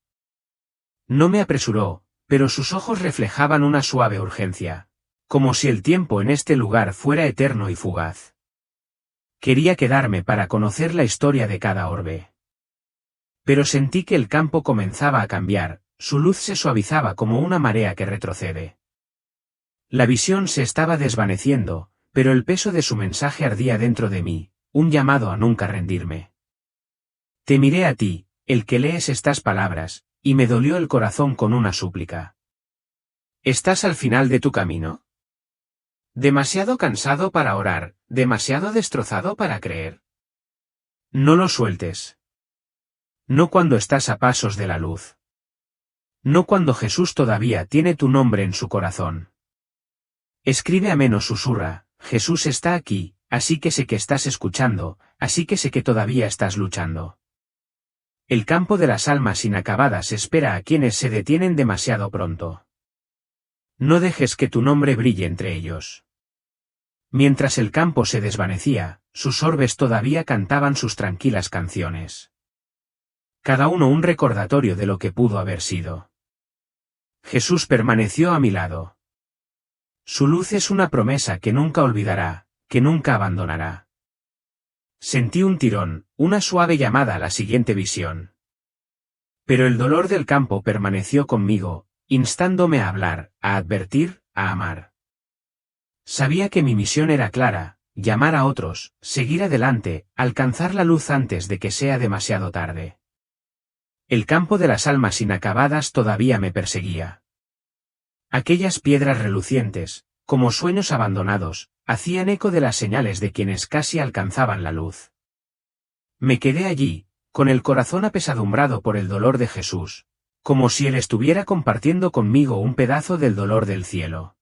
No me apresuró, pero sus ojos reflejaban una suave urgencia, como si el tiempo en este lugar fuera eterno y fugaz. Quería quedarme para conocer la historia de cada orbe. Pero sentí que el campo comenzaba a cambiar, su luz se suavizaba como una marea que retrocede. La visión se estaba desvaneciendo, pero el peso de su mensaje ardía dentro de mí, un llamado a nunca rendirme. Te miré a ti, el que lees estas palabras, y me dolió el corazón con una súplica. ¿Estás al final de tu camino? ¿Demasiado cansado para orar, demasiado destrozado para creer? No lo sueltes. No cuando estás a pasos de la luz. No cuando Jesús todavía tiene tu nombre en su corazón. Escribe ameno, susurra, Jesús está aquí, así que sé que estás escuchando, así que sé que todavía estás luchando. El campo de las almas inacabadas espera a quienes se detienen demasiado pronto. No dejes que tu nombre brille entre ellos. Mientras el campo se desvanecía, sus orbes todavía cantaban sus tranquilas canciones. Cada uno un recordatorio de lo que pudo haber sido. Jesús permaneció a mi lado. Su luz es una promesa que nunca olvidará, que nunca abandonará. Sentí un tirón, una suave llamada a la siguiente visión. Pero el dolor del campo permaneció conmigo, instándome a hablar, a advertir, a amar. Sabía que mi misión era clara, llamar a otros, seguir adelante, alcanzar la luz antes de que sea demasiado tarde. El campo de las almas inacabadas todavía me perseguía. Aquellas piedras relucientes, como sueños abandonados, hacían eco de las señales de quienes casi alcanzaban la luz. Me quedé allí, con el corazón apesadumbrado por el dolor de Jesús, como si él estuviera compartiendo conmigo un pedazo del dolor del cielo.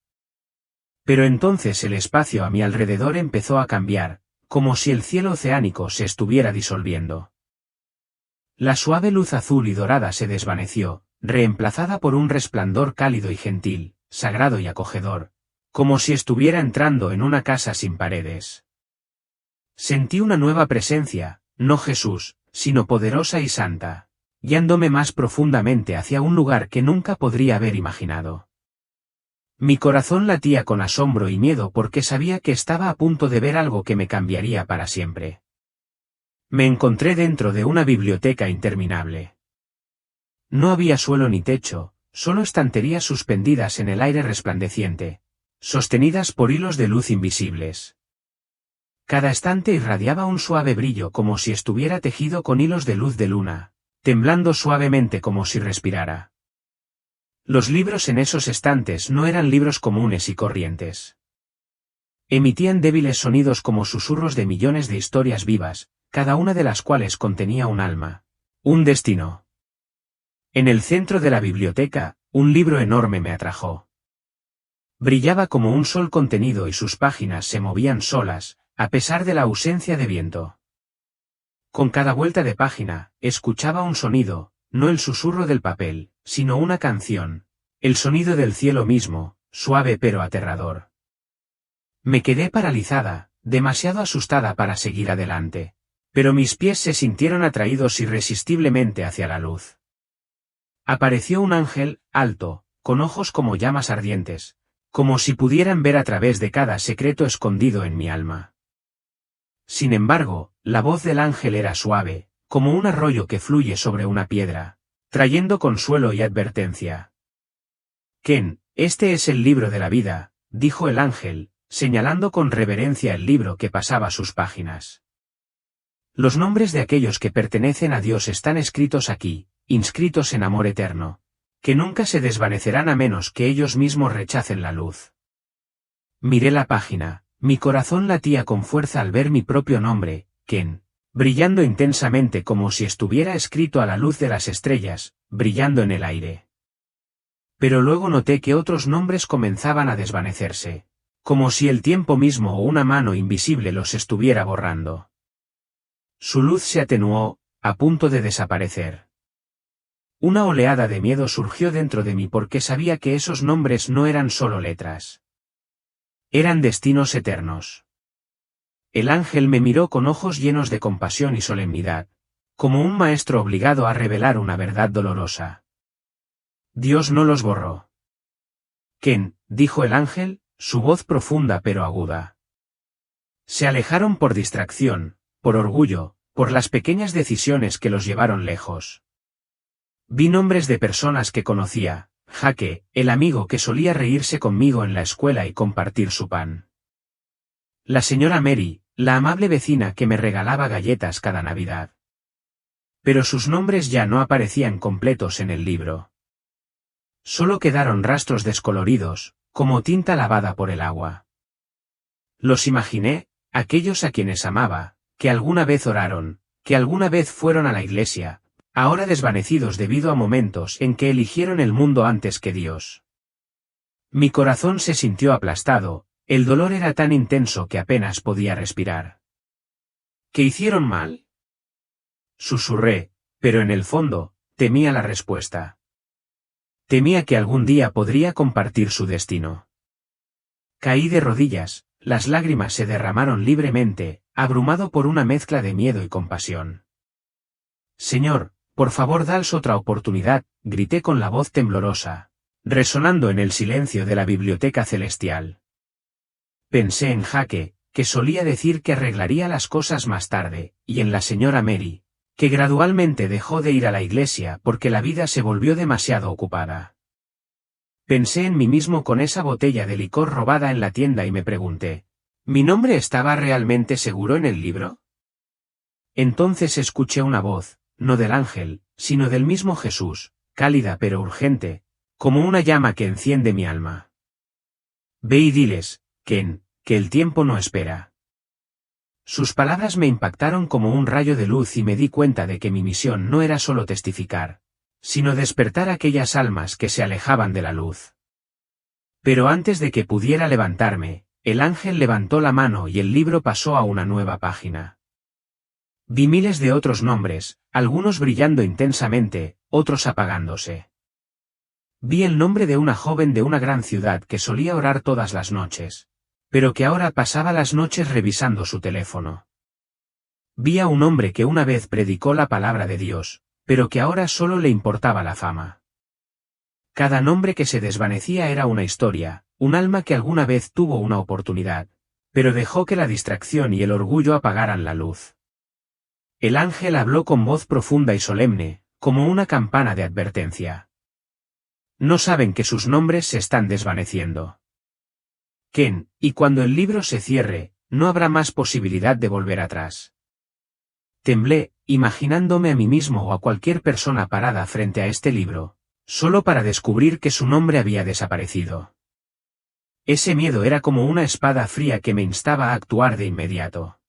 Pero entonces el espacio a mi alrededor empezó a cambiar, como si el cielo oceánico se estuviera disolviendo. La suave luz azul y dorada se desvaneció, reemplazada por un resplandor cálido y gentil, sagrado y acogedor, como si estuviera entrando en una casa sin paredes. Sentí una nueva presencia, no Jesús, sino poderosa y santa, guiándome más profundamente hacia un lugar que nunca podría haber imaginado. Mi corazón latía con asombro y miedo porque sabía que estaba a punto de ver algo que me cambiaría para siempre. Me encontré dentro de una biblioteca interminable. No había suelo ni techo, solo estanterías suspendidas en el aire resplandeciente, sostenidas por hilos de luz invisibles. Cada estante irradiaba un suave brillo como si estuviera tejido con hilos de luz de luna, temblando suavemente como si respirara. Los libros en esos estantes no eran libros comunes y corrientes. Emitían débiles sonidos como susurros de millones de historias vivas, cada una de las cuales contenía un alma, un destino. En el centro de la biblioteca, un libro enorme me atrajo. Brillaba como un sol contenido y sus páginas se movían solas, a pesar de la ausencia de viento. Con cada vuelta de página, escuchaba un sonido, no el susurro del papel, sino una canción, el sonido del cielo mismo, suave pero aterrador. Me quedé paralizada, demasiado asustada para seguir adelante. Pero mis pies se sintieron atraídos irresistiblemente hacia la luz. Apareció un ángel, alto, con ojos como llamas ardientes, como si pudieran ver a través de cada secreto escondido en mi alma. Sin embargo, la voz del ángel era suave, como un arroyo que fluye sobre una piedra, trayendo consuelo y advertencia. Ken, este es el libro de la vida, dijo el ángel, señalando con reverencia el libro que pasaba sus páginas. Los nombres de aquellos que pertenecen a Dios están escritos aquí, inscritos en amor eterno, que nunca se desvanecerán a menos que ellos mismos rechacen la luz. Miré la página, mi corazón latía con fuerza al ver mi propio nombre, Ken, brillando intensamente como si estuviera escrito a la luz de las estrellas, brillando en el aire. Pero luego noté que otros nombres comenzaban a desvanecerse, como si el tiempo mismo o una mano invisible los estuviera borrando. Su luz se atenuó, a punto de desaparecer. Una oleada de miedo surgió dentro de mí porque sabía que esos nombres no eran solo letras. Eran destinos eternos. El ángel me miró con ojos llenos de compasión y solemnidad, como un maestro obligado a revelar una verdad dolorosa. Dios no los borró. Ken, dijo el ángel, su voz profunda pero aguda. Se alejaron por distracción, por orgullo, por las pequeñas decisiones que los llevaron lejos. Vi nombres de personas que conocía, Jake, el amigo que solía reírse conmigo en la escuela y compartir su pan. La señora Mary, la amable vecina que me regalaba galletas cada Navidad. Pero sus nombres ya no aparecían completos en el libro. Solo quedaron rastros descoloridos, como tinta lavada por el agua. Los imaginé, aquellos a quienes amaba, que alguna vez oraron, que alguna vez fueron a la iglesia, ahora desvanecidos debido a momentos en que eligieron el mundo antes que Dios. Mi corazón se sintió aplastado, el dolor era tan intenso que apenas podía respirar. ¿Qué hicieron mal? Susurré, pero en el fondo, temía la respuesta. Temía que algún día podría compartir su destino. Caí de rodillas, las lágrimas se derramaron libremente, abrumado por una mezcla de miedo y compasión. Señor, por favor daos otra oportunidad, grité con la voz temblorosa, resonando en el silencio de la biblioteca celestial. Pensé en Jake, que solía decir que arreglaría las cosas más tarde, y en la señora Mary, que gradualmente dejó de ir a la iglesia porque la vida se volvió demasiado ocupada. Pensé en mí mismo con esa botella de licor robada en la tienda y me pregunté, ¿mi nombre estaba realmente seguro en el libro? Entonces escuché una voz, no del ángel, sino del mismo Jesús, cálida pero urgente, como una llama que enciende mi alma. Ve y diles, Ken, que el tiempo no espera. Sus palabras me impactaron como un rayo de luz y me di cuenta de que mi misión no era solo testificar, sino despertar aquellas almas que se alejaban de la luz. Pero antes de que pudiera levantarme, el ángel levantó la mano y el libro pasó a una nueva página. Vi miles de otros nombres, algunos brillando intensamente, otros apagándose. Vi el nombre de una joven de una gran ciudad que solía orar todas las noches, pero que ahora pasaba las noches revisando su teléfono. Vi a un hombre que una vez predicó la palabra de Dios, pero que ahora solo le importaba la fama. Cada nombre que se desvanecía era una historia, un alma que alguna vez tuvo una oportunidad, pero dejó que la distracción y el orgullo apagaran la luz. El ángel habló con voz profunda y solemne, como una campana de advertencia. No saben que sus nombres se están desvaneciendo. Ken, y cuando el libro se cierre, no habrá más posibilidad de volver atrás. Temblé, imaginándome a mí mismo o a cualquier persona parada frente a este libro, solo para descubrir que su nombre había desaparecido. Ese miedo era como una espada fría que me instaba a actuar de inmediato.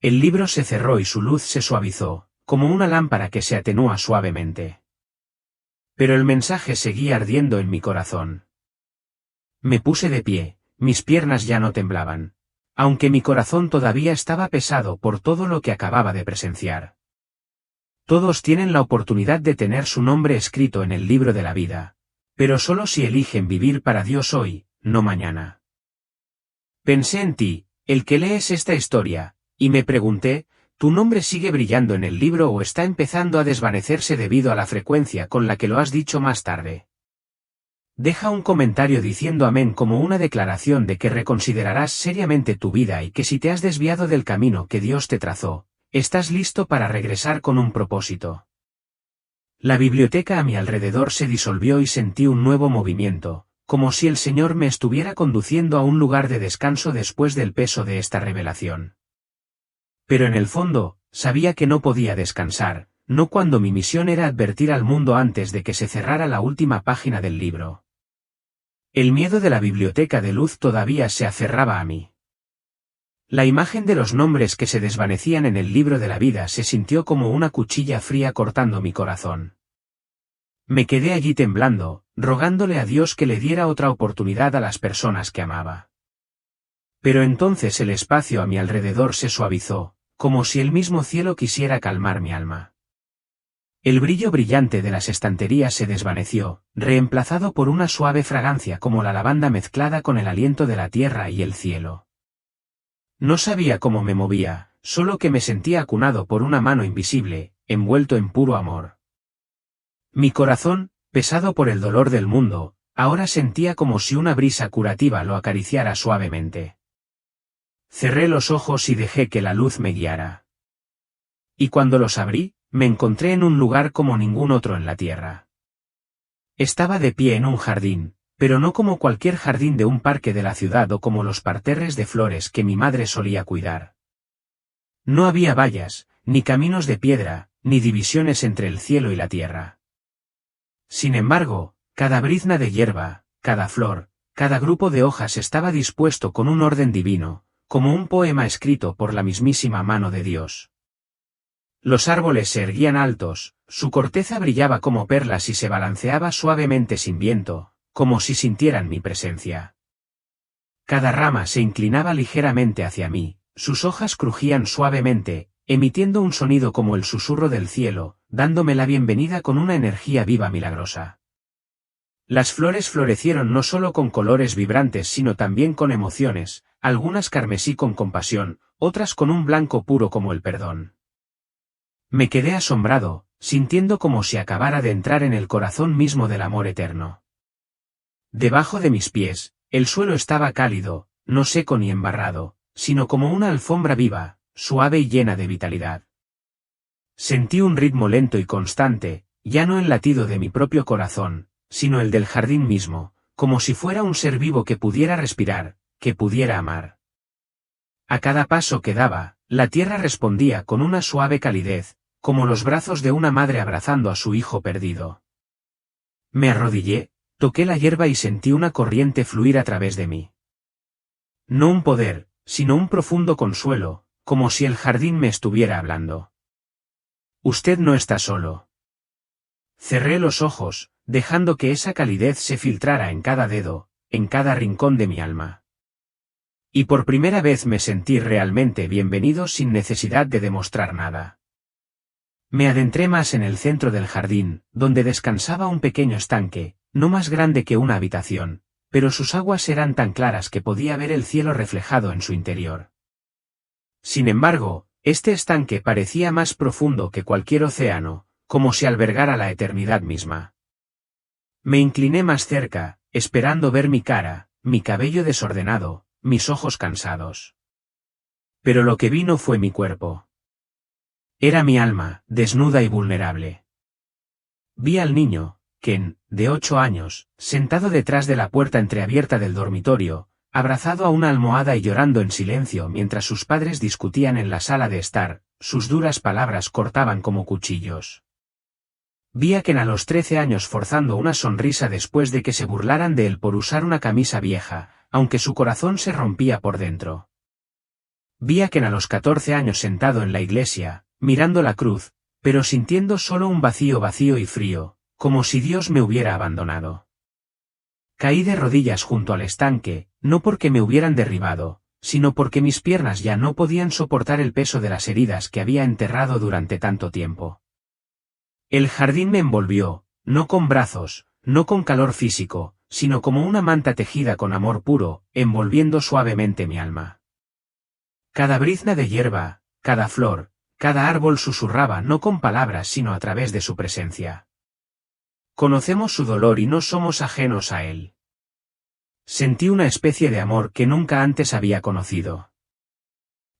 El libro se cerró y su luz se suavizó, como una lámpara que se atenúa suavemente. Pero el mensaje seguía ardiendo en mi corazón. Me puse de pie, mis piernas ya no temblaban, aunque mi corazón todavía estaba pesado por todo lo que acababa de presenciar. Todos tienen la oportunidad de tener su nombre escrito en el libro de la vida, pero solo si eligen vivir para Dios hoy, no mañana. Pensé en ti, el que lees esta historia, y me pregunté, ¿tu nombre sigue brillando en el libro o está empezando a desvanecerse debido a la frecuencia con la que lo has dicho más tarde? Deja un comentario diciendo amén como una declaración de que reconsiderarás seriamente tu vida y que si te has desviado del camino que Dios te trazó, estás listo para regresar con un propósito. La biblioteca a mi alrededor se disolvió y sentí un nuevo movimiento, como si el Señor me estuviera conduciendo a un lugar de descanso después del peso de esta revelación. Pero en el fondo, sabía que no podía descansar, no cuando mi misión era advertir al mundo antes de que se cerrara la última página del libro. El miedo de la biblioteca de luz todavía se aferraba a mí. La imagen de los nombres que se desvanecían en el libro de la vida se sintió como una cuchilla fría cortando mi corazón. Me quedé allí temblando, rogándole a Dios que le diera otra oportunidad a las personas que amaba. Pero entonces el espacio a mi alrededor se suavizó, como si el mismo cielo quisiera calmar mi alma. El brillo brillante de las estanterías se desvaneció, reemplazado por una suave fragancia como la lavanda mezclada con el aliento de la tierra y el cielo. No sabía cómo me movía, solo que me sentía acunado por una mano invisible, envuelto en puro amor. Mi corazón, pesado por el dolor del mundo, ahora sentía como si una brisa curativa lo acariciara suavemente. Cerré los ojos y dejé que la luz me guiara. Y cuando los abrí, me encontré en un lugar como ningún otro en la tierra. Estaba de pie en un jardín, pero no como cualquier jardín de un parque de la ciudad o como los parterres de flores que mi madre solía cuidar. No había vallas, ni caminos de piedra, ni divisiones entre el cielo y la tierra. Sin embargo, cada brizna de hierba, cada flor, cada grupo de hojas estaba dispuesto con un orden divino, como un poema escrito por la mismísima mano de Dios. Los árboles se erguían altos, su corteza brillaba como perlas y se balanceaba suavemente sin viento, como si sintieran mi presencia. Cada rama se inclinaba ligeramente hacia mí, sus hojas crujían suavemente, emitiendo un sonido como el susurro del cielo, dándome la bienvenida con una energía viva milagrosa. Las flores florecieron no solo con colores vibrantes sino también con emociones, algunas carmesí con compasión, otras con un blanco puro como el perdón. Me quedé asombrado, sintiendo como si acabara de entrar en el corazón mismo del amor eterno. Debajo de mis pies, el suelo estaba cálido, no seco ni embarrado, sino como una alfombra viva, suave y llena de vitalidad. Sentí un ritmo lento y constante, ya no el latido de mi propio corazón, sino el del jardín mismo, como si fuera un ser vivo que pudiera respirar, que pudiera amar. A cada paso que daba, la tierra respondía con una suave calidez, como los brazos de una madre abrazando a su hijo perdido. Me arrodillé, toqué la hierba y sentí una corriente fluir a través de mí. No un poder, sino un profundo consuelo, como si el jardín me estuviera hablando. Usted no está solo. Cerré los ojos, dejando que esa calidez se filtrara en cada dedo, en cada rincón de mi alma. Y por primera vez me sentí realmente bienvenido sin necesidad de demostrar nada. Me adentré más en el centro del jardín, donde descansaba un pequeño estanque, no más grande que una habitación, pero sus aguas eran tan claras que podía ver el cielo reflejado en su interior. Sin embargo, este estanque parecía más profundo que cualquier océano, como si albergara la eternidad misma. Me incliné más cerca, esperando ver mi cara, mi cabello desordenado, mis ojos cansados. Pero lo que vi no fue mi cuerpo. Era mi alma, desnuda y vulnerable. Vi al niño, Ken, de 8 años, sentado detrás de la puerta entreabierta del dormitorio, abrazado a una almohada y llorando en silencio mientras sus padres discutían en la sala de estar, sus duras palabras cortaban como cuchillos. Vi a Ken a los 13 años forzando una sonrisa después de que se burlaran de él por usar una camisa vieja, aunque su corazón se rompía por dentro. Vi a Ken a los 14 años sentado en la iglesia, mirando la cruz, pero sintiendo solo un vacío y frío, como si Dios me hubiera abandonado. Caí de rodillas junto al estanque, no porque me hubieran derribado, sino porque mis piernas ya no podían soportar el peso de las heridas que había enterrado durante tanto tiempo. El jardín me envolvió, no con brazos, no con calor físico, sino como una manta tejida con amor puro, envolviendo suavemente mi alma. Cada brizna de hierba, cada flor, cada árbol susurraba no con palabras sino a través de su presencia. Conocemos su dolor y no somos ajenos a él. Sentí una especie de amor que nunca antes había conocido.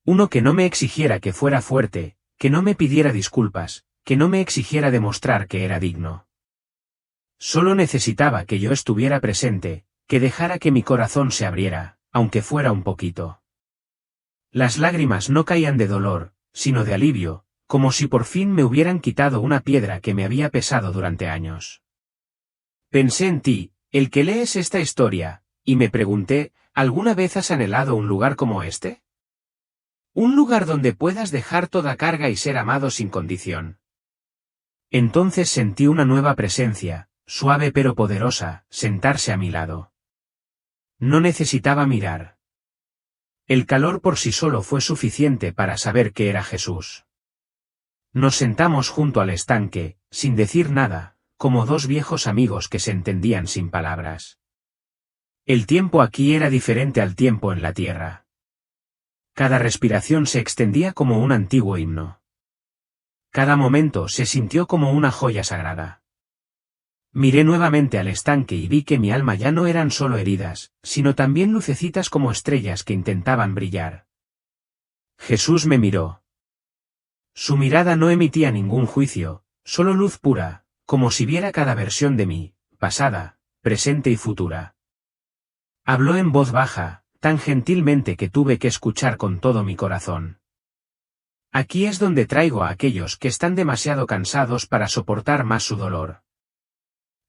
Uno que no me exigiera que fuera fuerte, que no me pidiera disculpas, que no me exigiera demostrar que era digno. Solo necesitaba que yo estuviera presente, que dejara que mi corazón se abriera, aunque fuera un poquito. Las lágrimas no caían de dolor, sino de alivio, como si por fin me hubieran quitado una piedra que me había pesado durante años. Pensé en ti, el que lees esta historia, y me pregunté, ¿alguna vez has anhelado un lugar como este? Un lugar donde puedas dejar toda carga y ser amado sin condición. Entonces sentí una nueva presencia, suave pero poderosa, sentarse a mi lado. No necesitaba mirar. El calor por sí solo fue suficiente para saber que era Jesús. Nos sentamos junto al estanque, sin decir nada, como dos viejos amigos que se entendían sin palabras. El tiempo aquí era diferente al tiempo en la tierra. Cada respiración se extendía como un antiguo himno. Cada momento se sintió como una joya sagrada. Miré nuevamente al estanque y vi que mi alma ya no eran solo heridas, sino también lucecitas como estrellas que intentaban brillar. Jesús me miró. Su mirada no emitía ningún juicio, solo luz pura, como si viera cada versión de mí, pasada, presente y futura. Habló en voz baja, tan gentilmente que tuve que escuchar con todo mi corazón. Aquí es donde traigo a aquellos que están demasiado cansados para soportar más su dolor.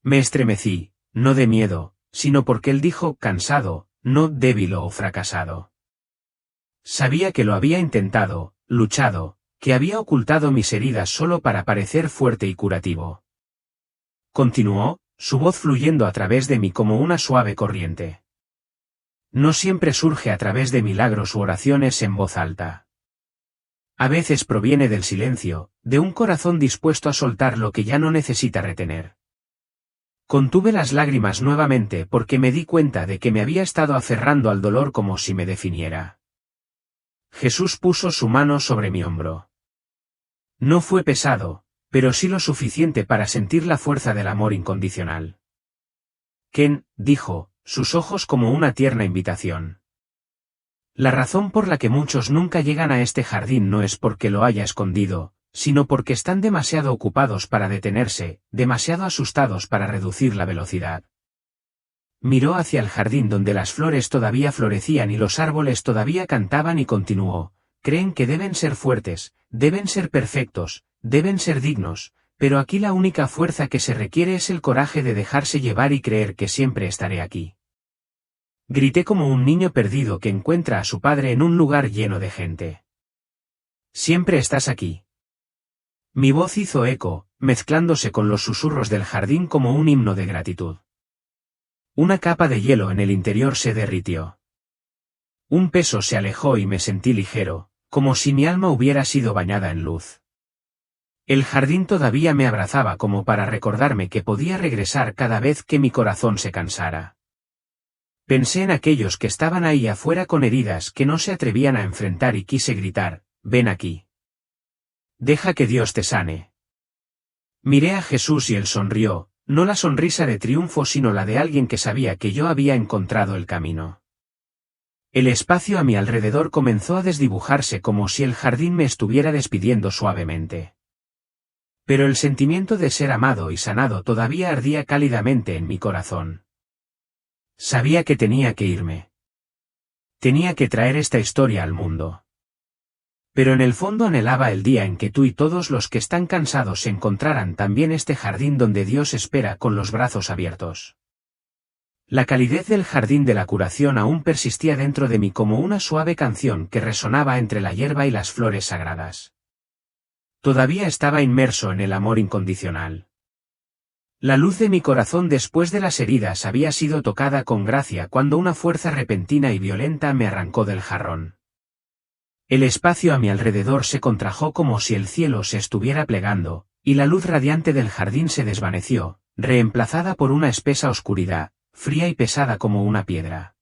Me estremecí, no de miedo, sino porque él dijo cansado, no débil o fracasado. Sabía que lo había intentado, luchado, que había ocultado mis heridas solo para parecer fuerte y curativo. Continuó, su voz fluyendo a través de mí como una suave corriente. No siempre surge a través de milagros u oraciones en voz alta. A veces proviene del silencio, de un corazón dispuesto a soltar lo que ya no necesita retener. Contuve las lágrimas nuevamente porque me di cuenta de que me había estado aferrando al dolor como si me definiera. Jesús puso su mano sobre mi hombro. No fue pesado, pero sí lo suficiente para sentir la fuerza del amor incondicional. Ken, dijo, sus ojos como una tierna invitación. La razón por la que muchos nunca llegan a este jardín no es porque lo haya escondido, sino porque están demasiado ocupados para detenerse, demasiado asustados para reducir la velocidad. Miró hacia el jardín donde las flores todavía florecían y los árboles todavía cantaban y continuó, creen que deben ser fuertes, deben ser perfectos, deben ser dignos, pero aquí la única fuerza que se requiere es el coraje de dejarse llevar y creer que siempre estaré aquí. Grité como un niño perdido que encuentra a su padre en un lugar lleno de gente. Siempre estás aquí. Mi voz hizo eco, mezclándose con los susurros del jardín como un himno de gratitud. Una capa de hielo en el interior se derritió. Un peso se alejó y me sentí ligero, como si mi alma hubiera sido bañada en luz. El jardín todavía me abrazaba como para recordarme que podía regresar cada vez que mi corazón se cansara. Pensé en aquellos que estaban ahí afuera con heridas que no se atrevían a enfrentar y quise gritar, ven aquí. Deja que Dios te sane. Miré a Jesús y él sonrió, no la sonrisa de triunfo sino la de alguien que sabía que yo había encontrado el camino. El espacio a mi alrededor comenzó a desdibujarse como si el jardín me estuviera despidiendo suavemente. Pero el sentimiento de ser amado y sanado todavía ardía cálidamente en mi corazón. Sabía que tenía que irme. Tenía que traer esta historia al mundo. Pero en el fondo anhelaba el día en que tú y todos los que están cansados encontraran también este jardín donde Dios espera con los brazos abiertos. La calidez del jardín de la curación aún persistía dentro de mí como una suave canción que resonaba entre la hierba y las flores sagradas. Todavía estaba inmerso en el amor incondicional. La luz de mi corazón después de las heridas había sido tocada con gracia cuando una fuerza repentina y violenta me arrancó del jarrón. El espacio a mi alrededor se contrajo como si el cielo se estuviera plegando, y la luz radiante del jardín se desvaneció, reemplazada por una espesa oscuridad, fría y pesada como una piedra.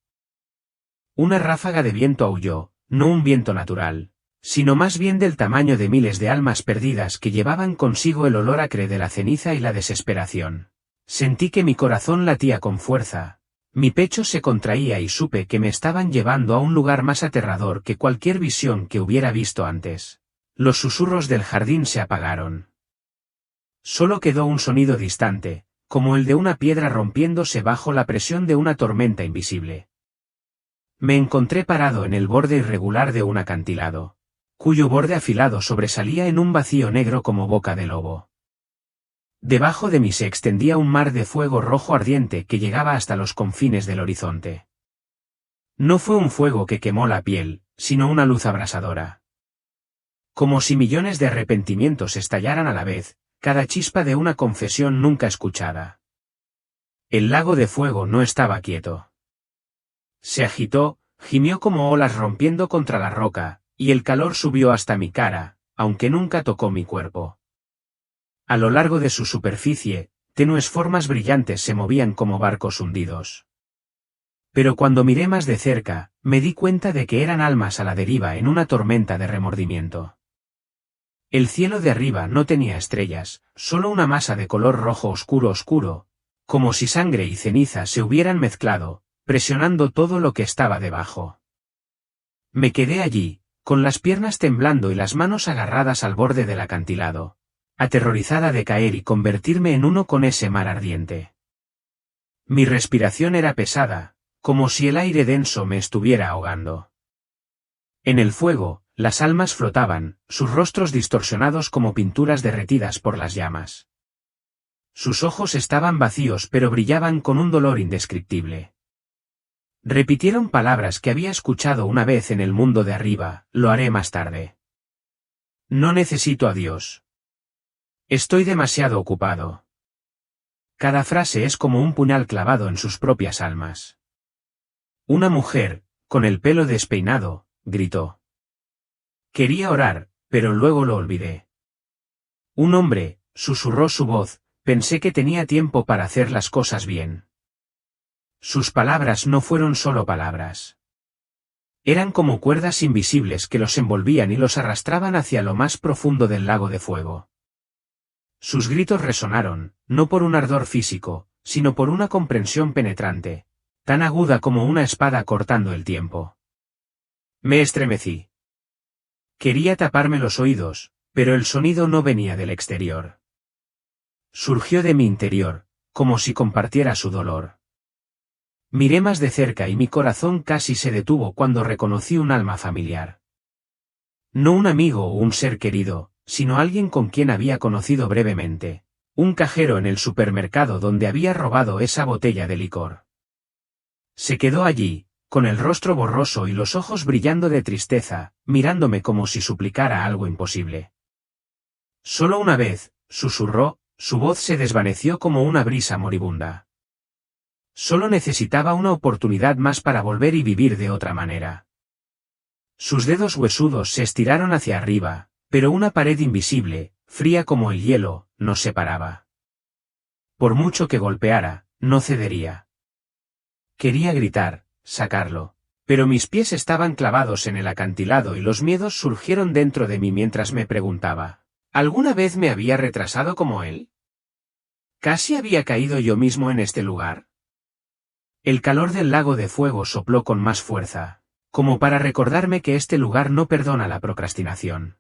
Una ráfaga de viento aulló, no un viento natural, sino más bien del tamaño de miles de almas perdidas que llevaban consigo el olor acre de la ceniza y la desesperación. Sentí que mi corazón latía con fuerza, mi pecho se contraía y supe que me estaban llevando a un lugar más aterrador que cualquier visión que hubiera visto antes. Los susurros del jardín se apagaron. Solo quedó un sonido distante, como el de una piedra rompiéndose bajo la presión de una tormenta invisible. Me encontré parado en el borde irregular de un acantilado, cuyo borde afilado sobresalía en un vacío negro como boca de lobo. Debajo de mí se extendía un mar de fuego rojo ardiente que llegaba hasta los confines del horizonte. No fue un fuego que quemó la piel, sino una luz abrasadora. Como si millones de arrepentimientos estallaran a la vez, cada chispa de una confesión nunca escuchada. El lago de fuego no estaba quieto. Se agitó, gimió como olas rompiendo contra la roca, y el calor subió hasta mi cara, aunque nunca tocó mi cuerpo. A lo largo de su superficie, tenues formas brillantes se movían como barcos hundidos. Pero cuando miré más de cerca, me di cuenta de que eran almas a la deriva en una tormenta de remordimiento. El cielo de arriba no tenía estrellas, solo una masa de color rojo oscuro, como si sangre y ceniza se hubieran mezclado, presionando todo lo que estaba debajo. Me quedé allí, con las piernas temblando y las manos agarradas al borde del acantilado, aterrorizada de caer y convertirme en uno con ese mar ardiente. Mi respiración era pesada, como si el aire denso me estuviera ahogando. En el fuego, las almas flotaban, sus rostros distorsionados como pinturas derretidas por las llamas. Sus ojos estaban vacíos pero brillaban con un dolor indescriptible. Repitieron palabras que había escuchado una vez en el mundo de arriba: lo haré más tarde. No necesito a Dios. Estoy demasiado ocupado. Cada frase es como un puñal clavado en sus propias almas. Una mujer, con el pelo despeinado, gritó. Quería orar, pero luego lo olvidé. Un hombre, susurró su voz, pensé que tenía tiempo para hacer las cosas bien. Sus palabras no fueron solo palabras. Eran como cuerdas invisibles que los envolvían y los arrastraban hacia lo más profundo del lago de fuego. Sus gritos resonaron, no por un ardor físico, sino por una comprensión penetrante, tan aguda como una espada cortando el tiempo. Me estremecí. Quería taparme los oídos, pero el sonido no venía del exterior. Surgió de mi interior, como si compartiera su dolor. Miré más de cerca y mi corazón casi se detuvo cuando reconocí un alma familiar. No un amigo o un ser querido, sino alguien con quien había conocido brevemente, un cajero en el supermercado donde había robado esa botella de licor. Se quedó allí, con el rostro borroso y los ojos brillando de tristeza, mirándome como si suplicara algo imposible. Solo una vez, susurró, su voz se desvaneció como una brisa moribunda. Solo necesitaba una oportunidad más para volver y vivir de otra manera. Sus dedos huesudos se estiraron hacia arriba, pero una pared invisible, fría como el hielo, nos separaba. Por mucho que golpeara, no cedería. Quería gritar, sacarlo, pero mis pies estaban clavados en el acantilado y los miedos surgieron dentro de mí mientras me preguntaba, ¿alguna vez me había retrasado como él? ¿Casi había caído yo mismo en este lugar? El calor del lago de fuego sopló con más fuerza, como para recordarme que este lugar no perdona la procrastinación.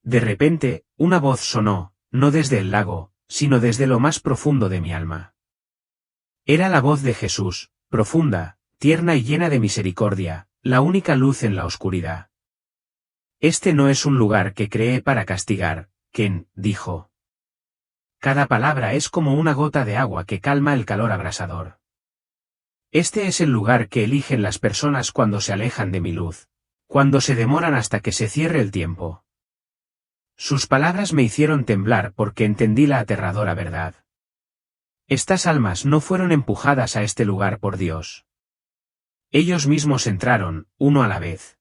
De repente, una voz sonó, no desde el lago, sino desde lo más profundo de mi alma. Era la voz de Jesús, profunda, tierna y llena de misericordia, la única luz en la oscuridad. Este no es un lugar que creé para castigar, Ken, dijo. Cada palabra es como una gota de agua que calma el calor abrasador. Este es el lugar que eligen las personas cuando se alejan de mi luz, cuando se demoran hasta que se cierre el tiempo. Sus palabras me hicieron temblar porque entendí la aterradora verdad. Estas almas no fueron empujadas a este lugar por Dios. Ellos mismos entraron, uno a la vez.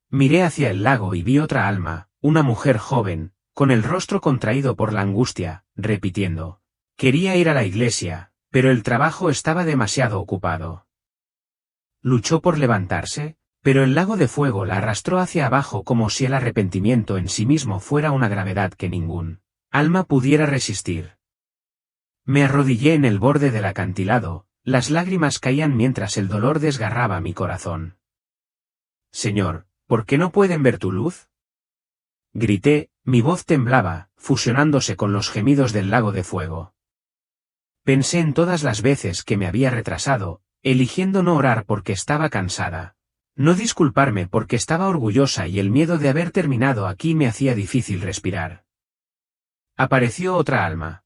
Miré hacia el lago y vi otra alma, una mujer joven, con el rostro contraído por la angustia, repitiendo, quería ir a la iglesia, Pero el trabajo estaba demasiado ocupado. Luchó por levantarse, pero el lago de fuego la arrastró hacia abajo como si el arrepentimiento en sí mismo fuera una gravedad que ningún alma pudiera resistir. Me arrodillé en el borde del acantilado, las lágrimas caían mientras el dolor desgarraba mi corazón. Señor, ¿por qué no pueden ver tu luz? Grité, mi voz temblaba, fusionándose con los gemidos del lago de fuego. Pensé en todas las veces que me había retrasado, eligiendo no orar porque estaba cansada. No disculparme porque estaba orgullosa y el miedo de haber terminado aquí me hacía difícil respirar. Apareció otra alma.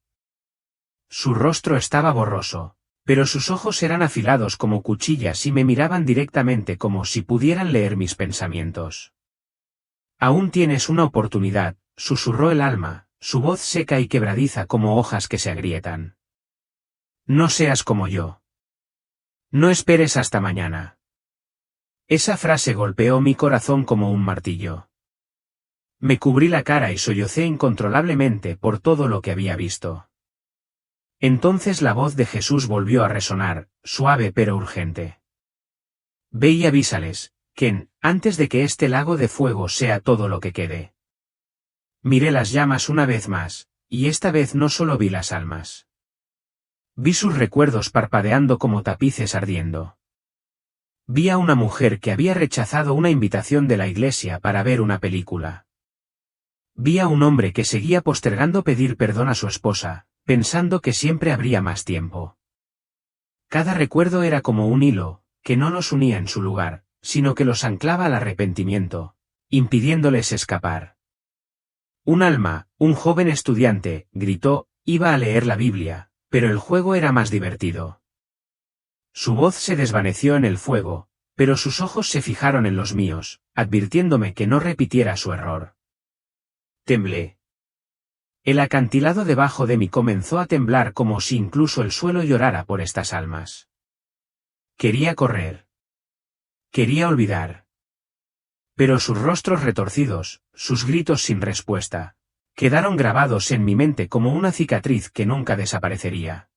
Su rostro estaba borroso, pero sus ojos eran afilados como cuchillas y me miraban directamente como si pudieran leer mis pensamientos. Aún tienes una oportunidad, susurró el alma, su voz seca y quebradiza como hojas que se agrietan. No seas como yo. No esperes hasta mañana. Esa frase golpeó mi corazón como un martillo. Me cubrí la cara y sollocé incontrolablemente por todo lo que había visto. Entonces la voz de Jesús volvió a resonar, suave pero urgente. Ve y avísales, Ken, antes de que este lago de fuego sea todo lo que quede. Miré las llamas una vez más, y esta vez no solo vi las almas. Vi sus recuerdos parpadeando como tapices ardiendo. Vi a una mujer que había rechazado una invitación de la iglesia para ver una película. Vi a un hombre que seguía postergando pedir perdón a su esposa, pensando que siempre habría más tiempo. Cada recuerdo era como un hilo, que no los unía en su lugar, sino que los anclaba al arrepentimiento, impidiéndoles escapar. Un alma, un joven estudiante, gritó, iba a leer la Biblia, pero el juego era más divertido. Su voz se desvaneció en el fuego, pero sus ojos se fijaron en los míos, advirtiéndome que no repitiera su error. Temblé. El acantilado debajo de mí comenzó a temblar como si incluso el suelo llorara por estas almas. Quería correr. Quería olvidar. Pero sus rostros retorcidos, sus gritos sin respuesta, quedaron grabados en mi mente como una cicatriz que nunca desaparecería.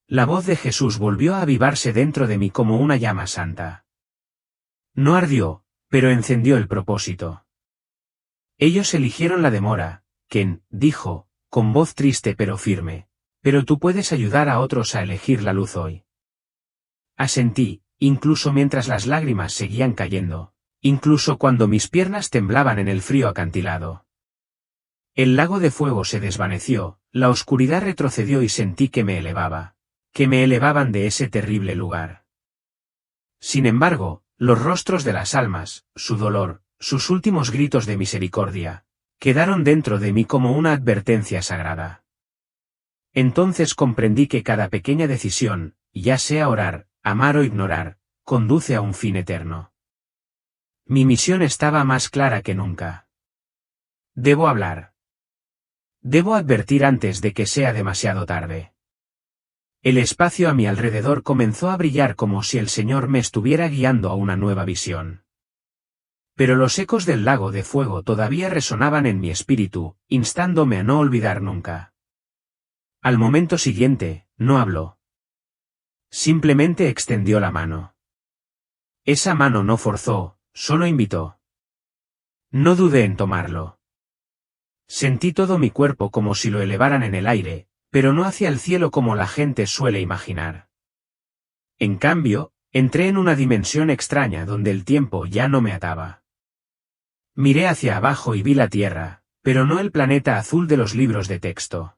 La voz de Jesús volvió a avivarse dentro de mí como una llama santa. No ardió, pero encendió el propósito. Ellos eligieron la demora, Ken, dijo, con voz triste pero firme, pero tú puedes ayudar a otros a elegir la luz hoy. Asentí, incluso mientras las lágrimas seguían cayendo, incluso cuando mis piernas temblaban en el frío acantilado. El lago de fuego se desvaneció, la oscuridad retrocedió y sentí que me elevaba, que me elevaban de ese terrible lugar. Sin embargo, los rostros de las almas, su dolor, sus últimos gritos de misericordia, quedaron dentro de mí como una advertencia sagrada. Entonces comprendí que cada pequeña decisión, ya sea orar, amar o ignorar, conduce a un fin eterno. Mi misión estaba más clara que nunca. Debo hablar. Debo advertir antes de que sea demasiado tarde. El espacio a mi alrededor comenzó a brillar como si el Señor me estuviera guiando a una nueva visión. Pero los ecos del lago de fuego todavía resonaban en mi espíritu, instándome a no olvidar nunca. Al momento siguiente, no habló. Simplemente extendió la mano. Esa mano no forzó, solo invitó. No dudé en tomarlo. Sentí todo mi cuerpo como si lo elevaran en el aire, pero no hacia el cielo como la gente suele imaginar. En cambio, entré en una dimensión extraña donde el tiempo ya no me ataba. Miré hacia abajo y vi la Tierra, pero no el planeta azul de los libros de texto.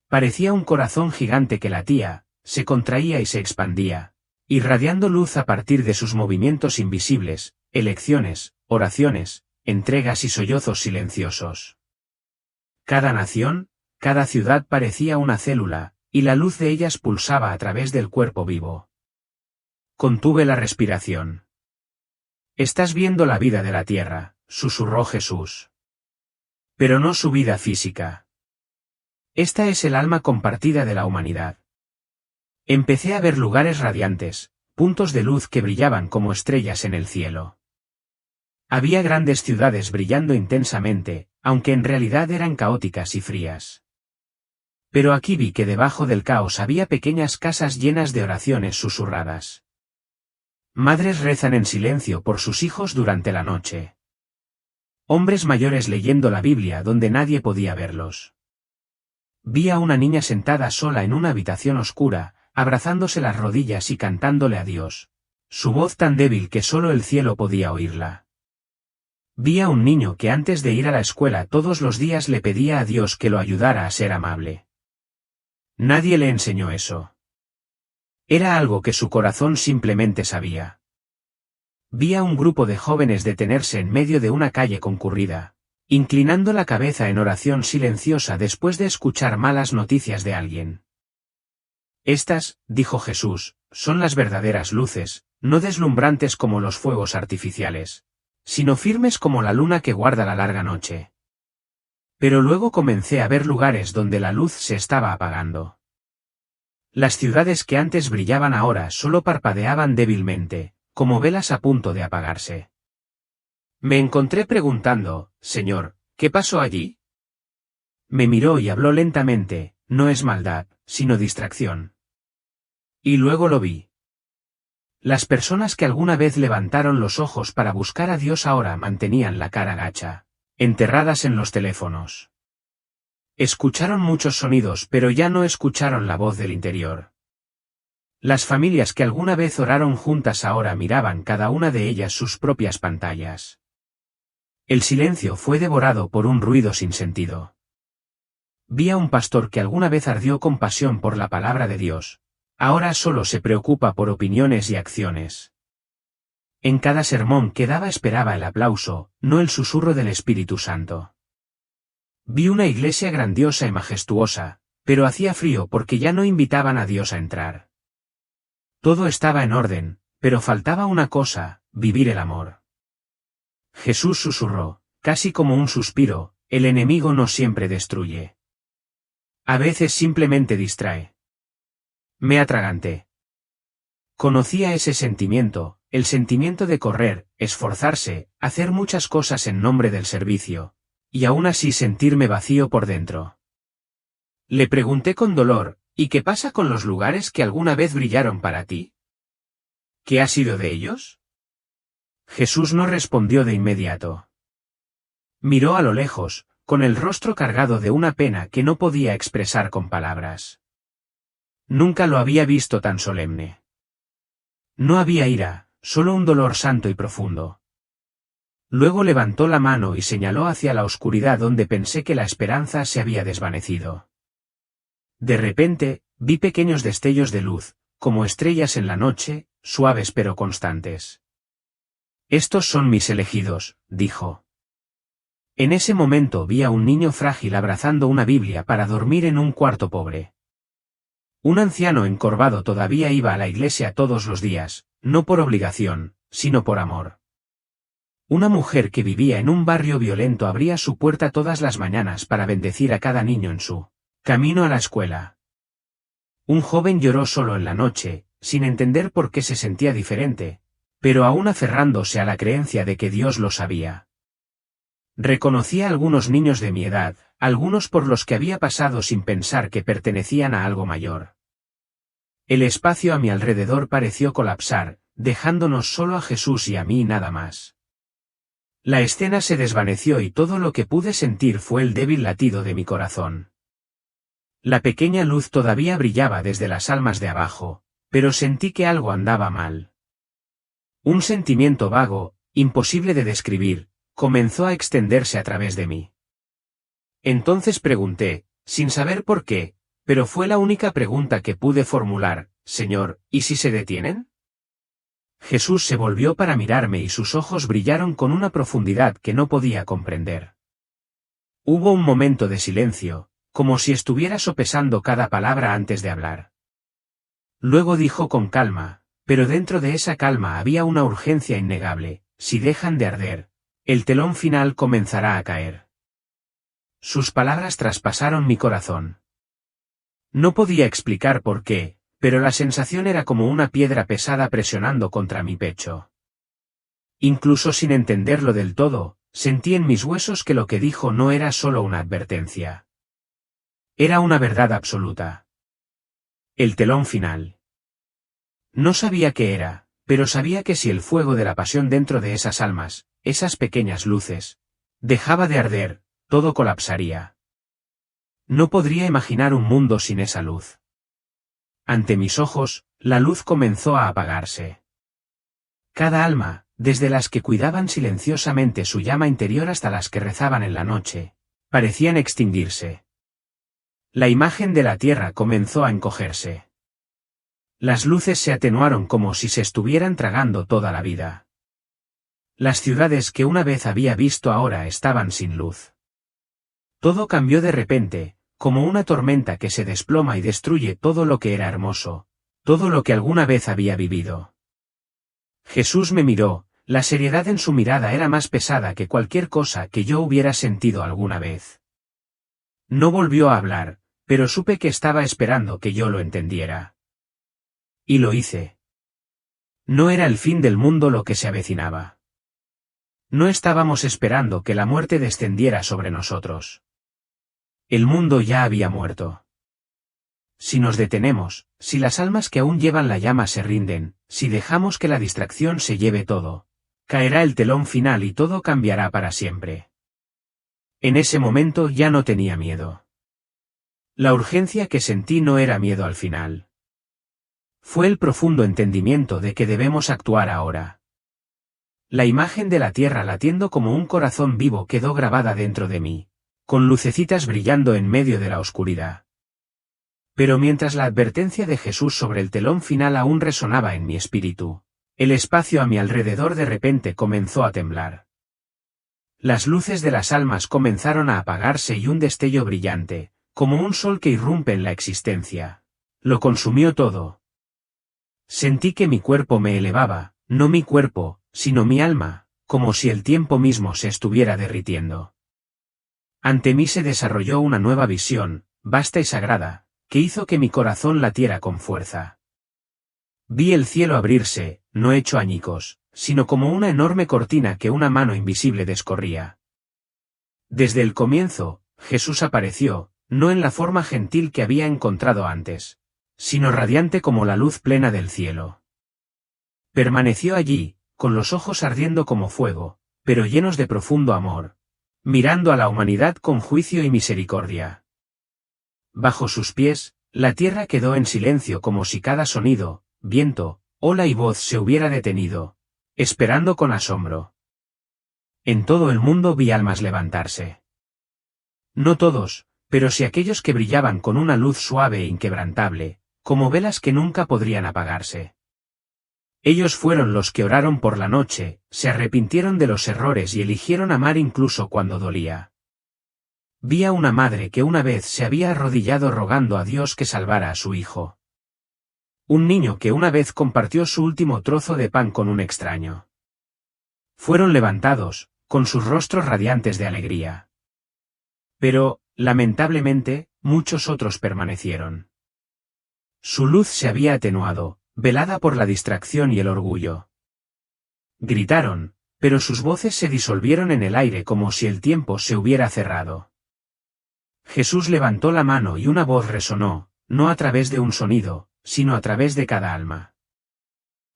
Parecía un corazón gigante que latía, se contraía y se expandía, irradiando luz a partir de sus movimientos invisibles, elecciones, oraciones, entregas y sollozos silenciosos. Cada nación, cada ciudad parecía una célula, y la luz de ellas pulsaba a través del cuerpo vivo. Contuve la respiración. Estás viendo la vida de la tierra, susurró Jesús. Pero no su vida física. Esta es el alma compartida de la humanidad. Empecé a ver lugares radiantes, puntos de luz que brillaban como estrellas en el cielo. Había grandes ciudades brillando intensamente, aunque en realidad eran caóticas y frías. Pero aquí vi que debajo del caos había pequeñas casas llenas de oraciones susurradas. Madres rezan en silencio por sus hijos durante la noche. Hombres mayores leyendo la Biblia donde nadie podía verlos. Vi a una niña sentada sola en una habitación oscura, abrazándose las rodillas y cantándole a Dios, su voz tan débil que solo el cielo podía oírla. Vi a un niño que antes de ir a la escuela todos los días le pedía a Dios que lo ayudara a ser amable. Nadie le enseñó eso. Era algo que su corazón simplemente sabía. Vi a un grupo de jóvenes detenerse en medio de una calle concurrida, inclinando la cabeza en oración silenciosa después de escuchar malas noticias de alguien. Estas, dijo Jesús, son las verdaderas luces, no deslumbrantes como los fuegos artificiales, sino firmes como la luna que guarda la larga noche. Pero luego comencé a ver lugares donde la luz se estaba apagando. Las ciudades que antes brillaban ahora solo parpadeaban débilmente, como velas a punto de apagarse. Me encontré preguntando, Señor, ¿qué pasó allí? Me miró y habló lentamente, no es maldad, sino distracción. Y luego lo vi. Las personas que alguna vez levantaron los ojos para buscar a Dios ahora mantenían la cara gacha, enterradas en los teléfonos. Escucharon muchos sonidos pero ya no escucharon la voz del interior. Las familias que alguna vez oraron juntas ahora miraban cada una de ellas sus propias pantallas. El silencio fue devorado por un ruido sin sentido. Vi a un pastor que alguna vez ardió con pasión por la palabra de Dios. Ahora solo se preocupa por opiniones y acciones. En cada sermón que daba esperaba el aplauso, no el susurro del Espíritu Santo. Vi una iglesia grandiosa y majestuosa, pero hacía frío porque ya no invitaban a Dios a entrar. Todo estaba en orden, pero faltaba una cosa, vivir el amor. Jesús susurró, casi como un suspiro, el enemigo no siempre destruye. A veces simplemente distrae. Me atraganté. Conocía ese sentimiento, el sentimiento de correr, esforzarse, hacer muchas cosas en nombre del servicio, y aún así sentirme vacío por dentro. Le pregunté con dolor, ¿y qué pasa con los lugares que alguna vez brillaron para ti? ¿Qué ha sido de ellos? Jesús no respondió de inmediato. Miró a lo lejos, con el rostro cargado de una pena que no podía expresar con palabras. Nunca lo había visto tan solemne. No había ira, solo un dolor santo y profundo. Luego levantó la mano y señaló hacia la oscuridad donde pensé que la esperanza se había desvanecido. De repente, vi pequeños destellos de luz, como estrellas en la noche, suaves pero constantes. Estos son mis elegidos, dijo. En ese momento vi a un niño frágil abrazando una Biblia para dormir en un cuarto pobre. Un anciano encorvado todavía iba a la iglesia todos los días, no por obligación, sino por amor. Una mujer que vivía en un barrio violento abría su puerta todas las mañanas para bendecir a cada niño en su camino a la escuela. Un joven lloró solo en la noche, sin entender por qué se sentía diferente, pero aún aferrándose a la creencia de que Dios lo sabía. Reconocía a algunos niños de mi edad, algunos por los que había pasado sin pensar que pertenecían a algo mayor. El espacio a mi alrededor pareció colapsar, dejándonos solo a Jesús y a mí nada más. La escena se desvaneció y todo lo que pude sentir fue el débil latido de mi corazón. La pequeña luz todavía brillaba desde las almas de abajo, pero sentí que algo andaba mal. Un sentimiento vago, imposible de describir, comenzó a extenderse a través de mí. Entonces pregunté, sin saber por qué, pero fue la única pregunta que pude formular, Señor, ¿y si se detienen? Jesús se volvió para mirarme y sus ojos brillaron con una profundidad que no podía comprender. Hubo un momento de silencio, como si estuviera sopesando cada palabra antes de hablar. Luego dijo con calma, pero dentro de esa calma había una urgencia innegable, si dejan de arder, el telón final comenzará a caer. Sus palabras traspasaron mi corazón. No podía explicar por qué, pero la sensación era como una piedra pesada presionando contra mi pecho. Incluso sin entenderlo del todo, sentí en mis huesos que lo que dijo no era solo una advertencia. Era una verdad absoluta. El telón final. No sabía qué era, pero sabía que si el fuego de la pasión dentro de esas almas, esas pequeñas luces, dejaba de arder, todo colapsaría. No podría imaginar un mundo sin esa luz. Ante mis ojos, la luz comenzó a apagarse. Cada alma, desde las que cuidaban silenciosamente su llama interior hasta las que rezaban en la noche, parecían extinguirse. La imagen de la tierra comenzó a encogerse. Las luces se atenuaron como si se estuvieran tragando toda la vida. Las ciudades que una vez había visto ahora estaban sin luz. Todo cambió de repente, como una tormenta que se desploma y destruye todo lo que era hermoso, todo lo que alguna vez había vivido. Jesús me miró, la seriedad en su mirada era más pesada que cualquier cosa que yo hubiera sentido alguna vez. No volvió a hablar, pero supe que estaba esperando que yo lo entendiera. Y lo hice. No era el fin del mundo lo que se avecinaba. No estábamos esperando que la muerte descendiera sobre nosotros. El mundo ya había muerto. Si nos detenemos, si las almas que aún llevan la llama se rinden, si dejamos que la distracción se lleve todo, caerá el telón final y todo cambiará para siempre. En ese momento ya no tenía miedo. La urgencia que sentí no era miedo al final. Fue el profundo entendimiento de que debemos actuar ahora. La imagen de la tierra latiendo como un corazón vivo quedó grabada dentro de mí, con lucecitas brillando en medio de la oscuridad. Pero mientras la advertencia de Jesús sobre el telón final aún resonaba en mi espíritu, el espacio a mi alrededor de repente comenzó a temblar. Las luces de las almas comenzaron a apagarse y un destello brillante, como un sol que irrumpe en la existencia, lo consumió todo. Sentí que mi cuerpo me elevaba, no mi cuerpo, sino mi alma, como si el tiempo mismo se estuviera derritiendo. Ante mí se desarrolló una nueva visión, vasta y sagrada, que hizo que mi corazón latiera con fuerza. Vi el cielo abrirse, no hecho añicos, sino como una enorme cortina que una mano invisible descorría. Desde el comienzo, Jesús apareció, no en la forma gentil que había encontrado antes, sino radiante como la luz plena del cielo. Permaneció allí, con los ojos ardiendo como fuego, pero llenos de profundo amor, mirando a la humanidad con juicio y misericordia. Bajo sus pies, la tierra quedó en silencio como si cada sonido, viento, ola y voz se hubiera detenido, esperando con asombro. En todo el mundo vi almas levantarse. No todos, pero sí aquellos que brillaban con una luz suave e inquebrantable, como velas que nunca podrían apagarse. Ellos fueron los que oraron por la noche, se arrepintieron de los errores y eligieron amar incluso cuando dolía. Vi a una madre que una vez se había arrodillado rogando a Dios que salvara a su hijo. Un niño que una vez compartió su último trozo de pan con un extraño. Fueron levantados, con sus rostros radiantes de alegría. Pero, lamentablemente, muchos otros permanecieron. Su luz se había atenuado, velada por la distracción y el orgullo. Gritaron, pero sus voces se disolvieron en el aire como si el tiempo se hubiera cerrado. Jesús levantó la mano y una voz resonó, no a través de un sonido, sino a través de cada alma.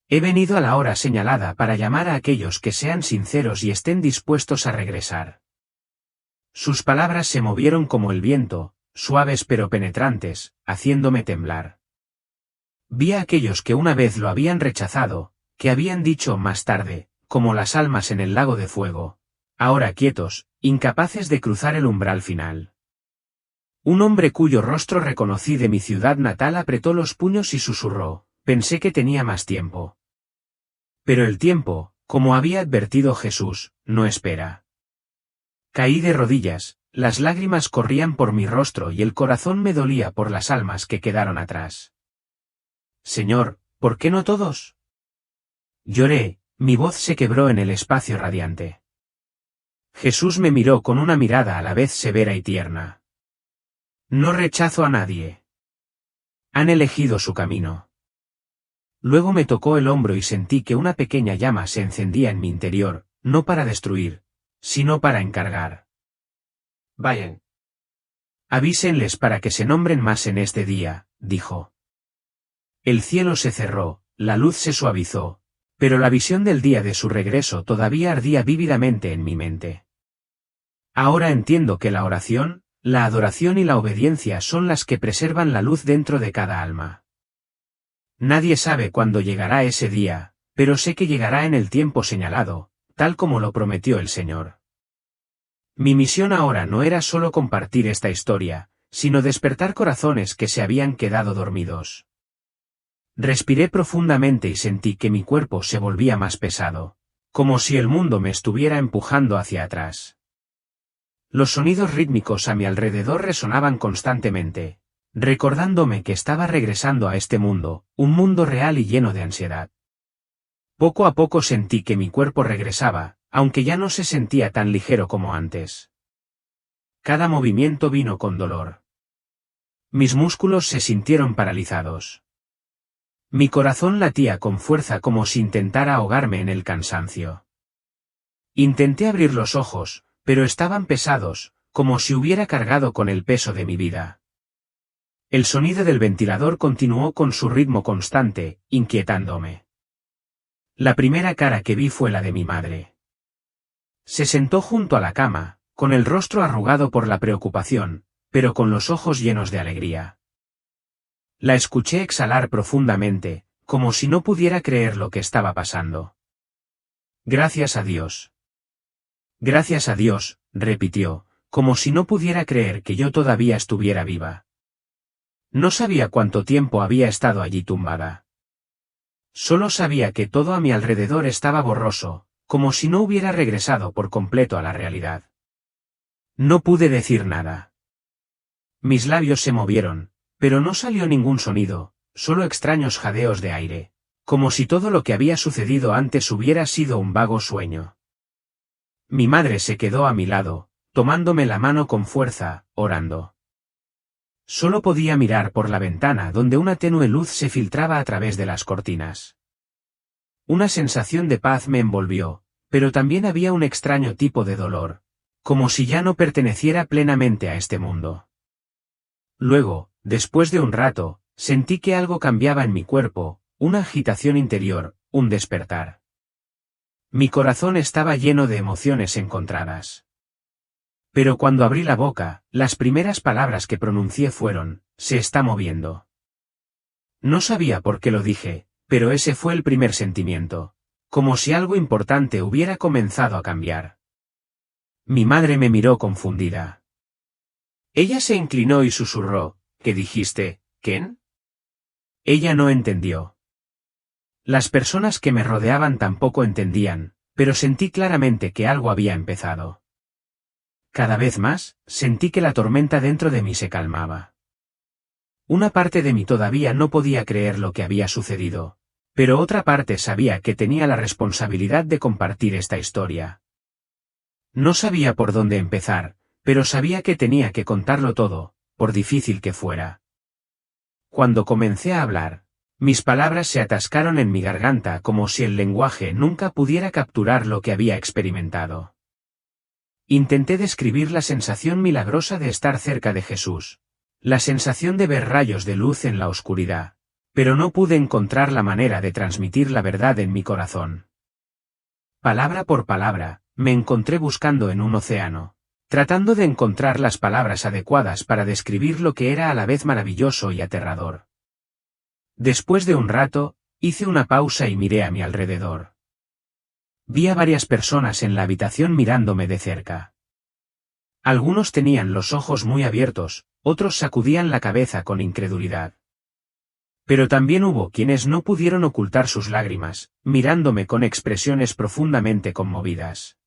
He venido a la hora señalada para llamar a aquellos que sean sinceros y estén dispuestos a regresar. Sus palabras se movieron como el viento, suaves pero penetrantes, haciéndome temblar. Vi a aquellos que una vez lo habían rechazado, que habían dicho más tarde, como las almas en el lago de fuego, ahora quietos, incapaces de cruzar el umbral final. Un hombre cuyo rostro reconocí de mi ciudad natal apretó los puños y susurró, pensé que tenía más tiempo. Pero el tiempo, como había advertido Jesús, no espera. Caí de rodillas, las lágrimas corrían por mi rostro y el corazón me dolía por las almas que quedaron atrás. Señor, ¿por qué no todos? Lloré, mi voz se quebró en el espacio radiante. Jesús me miró con una mirada a la vez severa y tierna. No rechazo a nadie. Han elegido su camino. Luego me tocó el hombro y sentí que una pequeña llama se encendía en mi interior, no para destruir, sino para encargar. Vayan. Avísenles para que se nombren más en este día, dijo. El cielo se cerró, la luz se suavizó, pero la visión del día de su regreso todavía ardía vívidamente en mi mente. Ahora entiendo que la oración, la adoración y la obediencia son las que preservan la luz dentro de cada alma. Nadie sabe cuándo llegará ese día, pero sé que llegará en el tiempo señalado, tal como lo prometió el Señor. Mi misión ahora no era solo compartir esta historia, sino despertar corazones que se habían quedado dormidos. Respiré profundamente y sentí que mi cuerpo se volvía más pesado, como si el mundo me estuviera empujando hacia atrás. Los sonidos rítmicos a mi alrededor resonaban constantemente, recordándome que estaba regresando a este mundo, un mundo real y lleno de ansiedad. Poco a poco sentí que mi cuerpo regresaba, aunque ya no se sentía tan ligero como antes. Cada movimiento vino con dolor. Mis músculos se sintieron paralizados. Mi corazón latía con fuerza como si intentara ahogarme en el cansancio. Intenté abrir los ojos, pero estaban pesados, como si hubiera cargado con el peso de mi vida. El sonido del ventilador continuó con su ritmo constante, inquietándome. La primera cara que vi fue la de mi madre. Se sentó junto a la cama, con el rostro arrugado por la preocupación, pero con los ojos llenos de alegría. La escuché exhalar profundamente, como si no pudiera creer lo que estaba pasando. Gracias a Dios. Gracias a Dios, repitió, como si no pudiera creer que yo todavía estuviera viva. No sabía cuánto tiempo había estado allí tumbada. Solo sabía que todo a mi alrededor estaba borroso, como si no hubiera regresado por completo a la realidad. No pude decir nada. Mis labios se movieron, pero no salió ningún sonido, solo extraños jadeos de aire, como si todo lo que había sucedido antes hubiera sido un vago sueño. Mi madre se quedó a mi lado, tomándome la mano con fuerza, orando. Solo podía mirar por la ventana donde una tenue luz se filtraba a través de las cortinas. Una sensación de paz me envolvió, pero también había un extraño tipo de dolor, como si ya no perteneciera plenamente a este mundo. Luego, después de un rato, sentí que algo cambiaba en mi cuerpo, una agitación interior, un despertar. Mi corazón estaba lleno de emociones encontradas. Pero cuando abrí la boca, las primeras palabras que pronuncié fueron, «Se está moviendo». No sabía por qué lo dije, pero ese fue el primer sentimiento, como si algo importante hubiera comenzado a cambiar. Mi madre me miró confundida. Ella se inclinó y susurró, «¿Qué dijiste, Ken?» Ella no entendió. Las personas que me rodeaban tampoco entendían, pero sentí claramente que algo había empezado. Cada vez más, sentí que la tormenta dentro de mí se calmaba. Una parte de mí todavía no podía creer lo que había sucedido, pero otra parte sabía que tenía la responsabilidad de compartir esta historia. No sabía por dónde empezar, pero sabía que tenía que contarlo todo, por difícil que fuera. Cuando comencé a hablar, mis palabras se atascaron en mi garganta como si el lenguaje nunca pudiera capturar lo que había experimentado. Intenté describir la sensación milagrosa de estar cerca de Jesús, la sensación de ver rayos de luz en la oscuridad, pero no pude encontrar la manera de transmitir la verdad en mi corazón. Palabra por palabra, me encontré buscando en un océano, tratando de encontrar las palabras adecuadas para describir lo que era a la vez maravilloso y aterrador. Después de un rato, hice una pausa y miré a mi alrededor. Vi a varias personas en la habitación mirándome de cerca. Algunos tenían los ojos muy abiertos, otros sacudían la cabeza con incredulidad. Pero también hubo quienes no pudieron ocultar sus lágrimas, mirándome con expresiones profundamente conmovidas.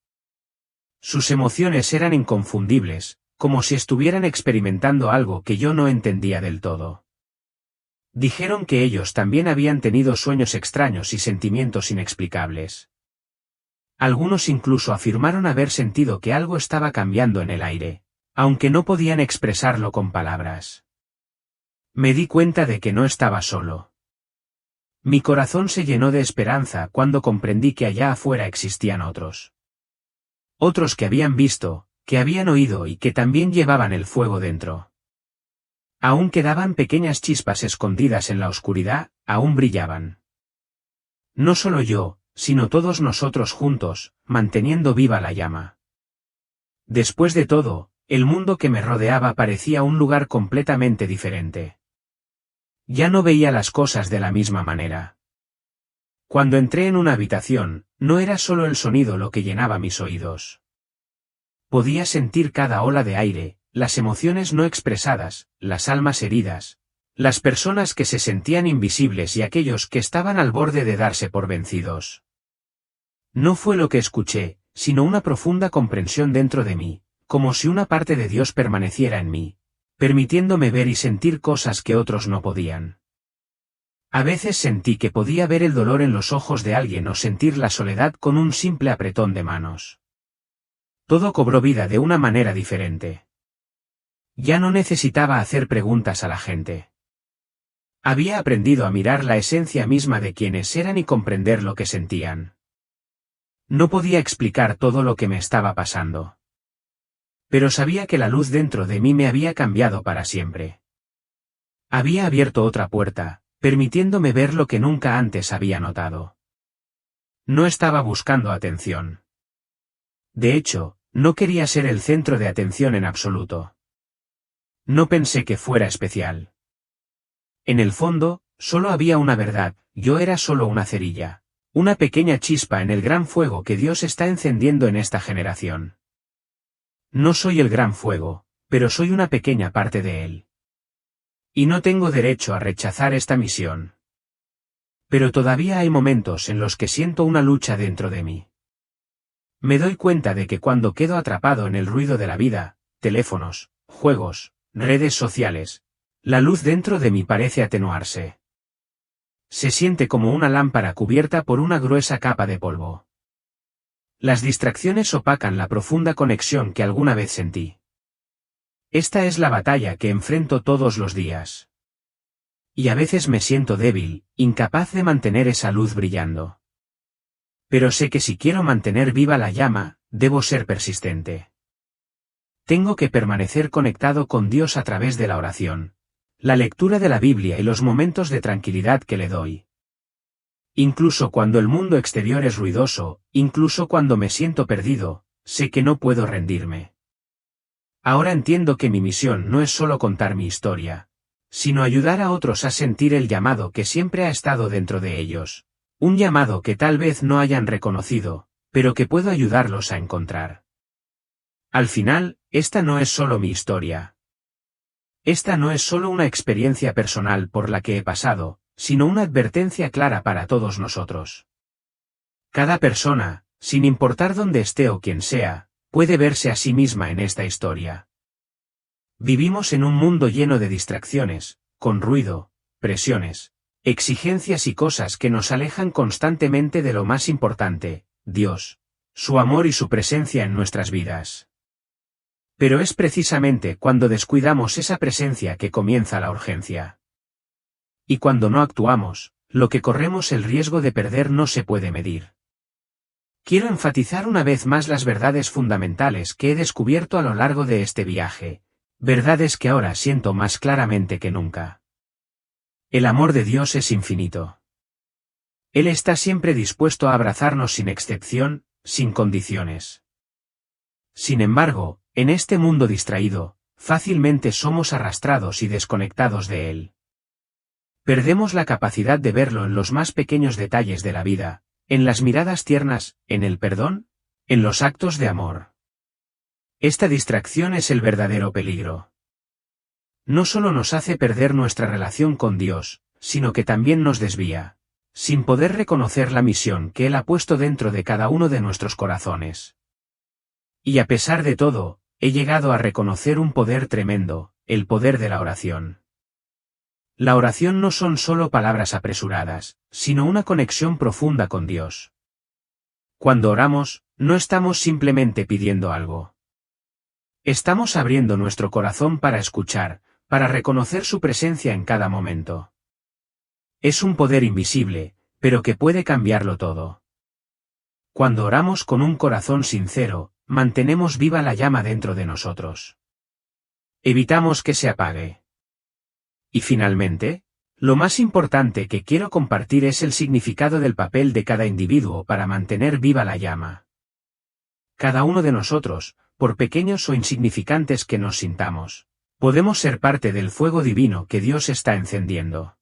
Sus emociones eran inconfundibles, como si estuvieran experimentando algo que yo no entendía del todo. Dijeron que ellos también habían tenido sueños extraños y sentimientos inexplicables. Algunos incluso afirmaron haber sentido que algo estaba cambiando en el aire, aunque no podían expresarlo con palabras. Me di cuenta de que no estaba solo. Mi corazón se llenó de esperanza cuando comprendí que allá afuera existían otros. Otros que habían visto, que habían oído y que también llevaban el fuego dentro. Aún quedaban pequeñas chispas escondidas en la oscuridad, aún brillaban. No solo yo, sino todos nosotros juntos, manteniendo viva la llama. Después de todo, el mundo que me rodeaba parecía un lugar completamente diferente. Ya no veía las cosas de la misma manera. Cuando entré en una habitación, no era solo el sonido lo que llenaba mis oídos. Podía sentir cada ola de aire, las emociones no expresadas, las almas heridas, las personas que se sentían invisibles y aquellos que estaban al borde de darse por vencidos. No fue lo que escuché, sino una profunda comprensión dentro de mí, como si una parte de Dios permaneciera en mí, permitiéndome ver y sentir cosas que otros no podían. A veces sentí que podía ver el dolor en los ojos de alguien o sentir la soledad con un simple apretón de manos. Todo cobró vida de una manera diferente. Ya no necesitaba hacer preguntas a la gente. Había aprendido a mirar la esencia misma de quienes eran y comprender lo que sentían. No podía explicar todo lo que me estaba pasando. Pero sabía que la luz dentro de mí me había cambiado para siempre. Había abierto otra puerta, permitiéndome ver lo que nunca antes había notado. No estaba buscando atención. De hecho, no quería ser el centro de atención en absoluto. No pensé que fuera especial. En el fondo, solo había una verdad, yo era solo una cerilla, una pequeña chispa en el gran fuego que Dios está encendiendo en esta generación. No soy el gran fuego, pero soy una pequeña parte de él. Y no tengo derecho a rechazar esta misión. Pero todavía hay momentos en los que siento una lucha dentro de mí. Me doy cuenta de que cuando quedo atrapado en el ruido de la vida, teléfonos, juegos, redes sociales, la luz dentro de mí parece atenuarse. Se siente como una lámpara cubierta por una gruesa capa de polvo. Las distracciones opacan la profunda conexión que alguna vez sentí. Esta es la batalla que enfrento todos los días. Y a veces me siento débil, incapaz de mantener esa luz brillando. Pero sé que si quiero mantener viva la llama, debo ser persistente. Tengo que permanecer conectado con Dios a través de la oración, la lectura de la Biblia y los momentos de tranquilidad que le doy. Incluso cuando el mundo exterior es ruidoso, incluso cuando me siento perdido, sé que no puedo rendirme. Ahora entiendo que mi misión no es solo contar mi historia, sino ayudar a otros a sentir el llamado que siempre ha estado dentro de ellos, un llamado que tal vez no hayan reconocido, pero que puedo ayudarlos a encontrar. Al final, esta no es solo mi historia. Esta no es solo una experiencia personal por la que he pasado, sino una advertencia clara para todos nosotros. Cada persona, sin importar dónde esté o quién sea, puede verse a sí misma en esta historia. Vivimos en un mundo lleno de distracciones, con ruido, presiones, exigencias y cosas que nos alejan constantemente de lo más importante, Dios, su amor y su presencia en nuestras vidas. Pero es precisamente cuando descuidamos esa presencia que comienza la urgencia. Y cuando no actuamos, lo que corremos el riesgo de perder no se puede medir. Quiero enfatizar una vez más las verdades fundamentales que he descubierto a lo largo de este viaje, verdades que ahora siento más claramente que nunca. El amor de Dios es infinito. Él está siempre dispuesto a abrazarnos sin excepción, sin condiciones. Sin embargo, en este mundo distraído, fácilmente somos arrastrados y desconectados de él. Perdemos la capacidad de verlo en los más pequeños detalles de la vida, en las miradas tiernas, en el perdón, en los actos de amor. Esta distracción es el verdadero peligro. No solo nos hace perder nuestra relación con Dios, sino que también nos desvía, sin poder reconocer la misión que Él ha puesto dentro de cada uno de nuestros corazones. Y a pesar de todo, he llegado a reconocer un poder tremendo, el poder de la oración. La oración no son solo palabras apresuradas, sino una conexión profunda con Dios. Cuando oramos, no estamos simplemente pidiendo algo. Estamos abriendo nuestro corazón para escuchar, para reconocer su presencia en cada momento. Es un poder invisible, pero que puede cambiarlo todo. Cuando oramos con un corazón sincero, mantenemos viva la llama dentro de nosotros. Evitamos que se apague. Y finalmente, lo más importante que quiero compartir es el significado del papel de cada individuo para mantener viva la llama. Cada uno de nosotros, por pequeños o insignificantes que nos sintamos, podemos ser parte del fuego divino que Dios está encendiendo.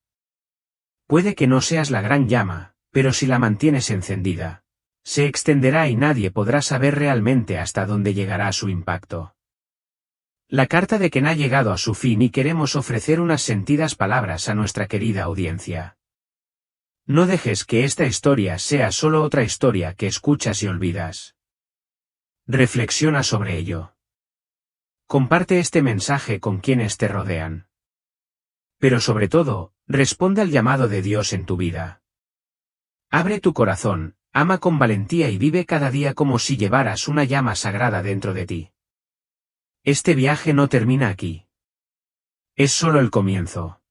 Puede que no seas la gran llama, pero si la mantienes encendida, se extenderá y nadie podrá saber realmente hasta dónde llegará su impacto. La carta de Ken ha llegado a su fin y queremos ofrecer unas sentidas palabras a nuestra querida audiencia. No dejes que esta historia sea solo otra historia que escuchas y olvidas. Reflexiona sobre ello. Comparte este mensaje con quienes te rodean. Pero sobre todo, responde al llamado de Dios en tu vida. Abre tu corazón, ama con valentía y vive cada día como si llevaras una llama sagrada dentro de ti. Este viaje no termina aquí. Es solo el comienzo.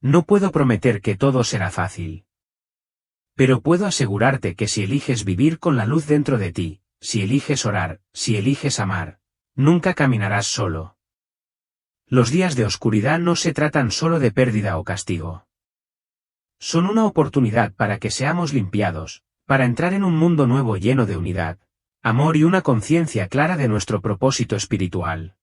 No puedo prometer que todo será fácil. Pero puedo asegurarte que si eliges vivir con la luz dentro de ti, si eliges orar, si eliges amar, nunca caminarás solo. Los días de oscuridad no se tratan solo de pérdida o castigo. Son una oportunidad para que seamos limpiados, para entrar en un mundo nuevo lleno de unidad, amor y una conciencia clara de nuestro propósito espiritual.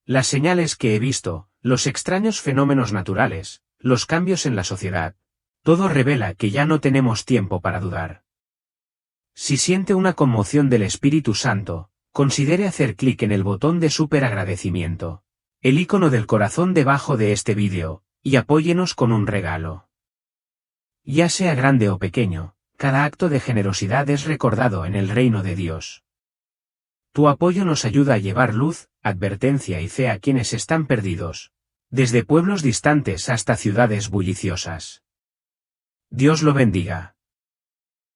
Las señales que he visto, los extraños fenómenos naturales, los cambios en la sociedad, todo revela que ya no tenemos tiempo para dudar. Si siente una conmoción del Espíritu Santo, considere hacer clic en el botón de super agradecimiento, el icono del corazón debajo de este vídeo, y apóyenos con un regalo. Ya sea grande o pequeño, cada acto de generosidad es recordado en el reino de Dios. Tu apoyo nos ayuda a llevar luz, advertencia y fe a quienes están perdidos, desde pueblos distantes hasta ciudades bulliciosas. Dios lo bendiga.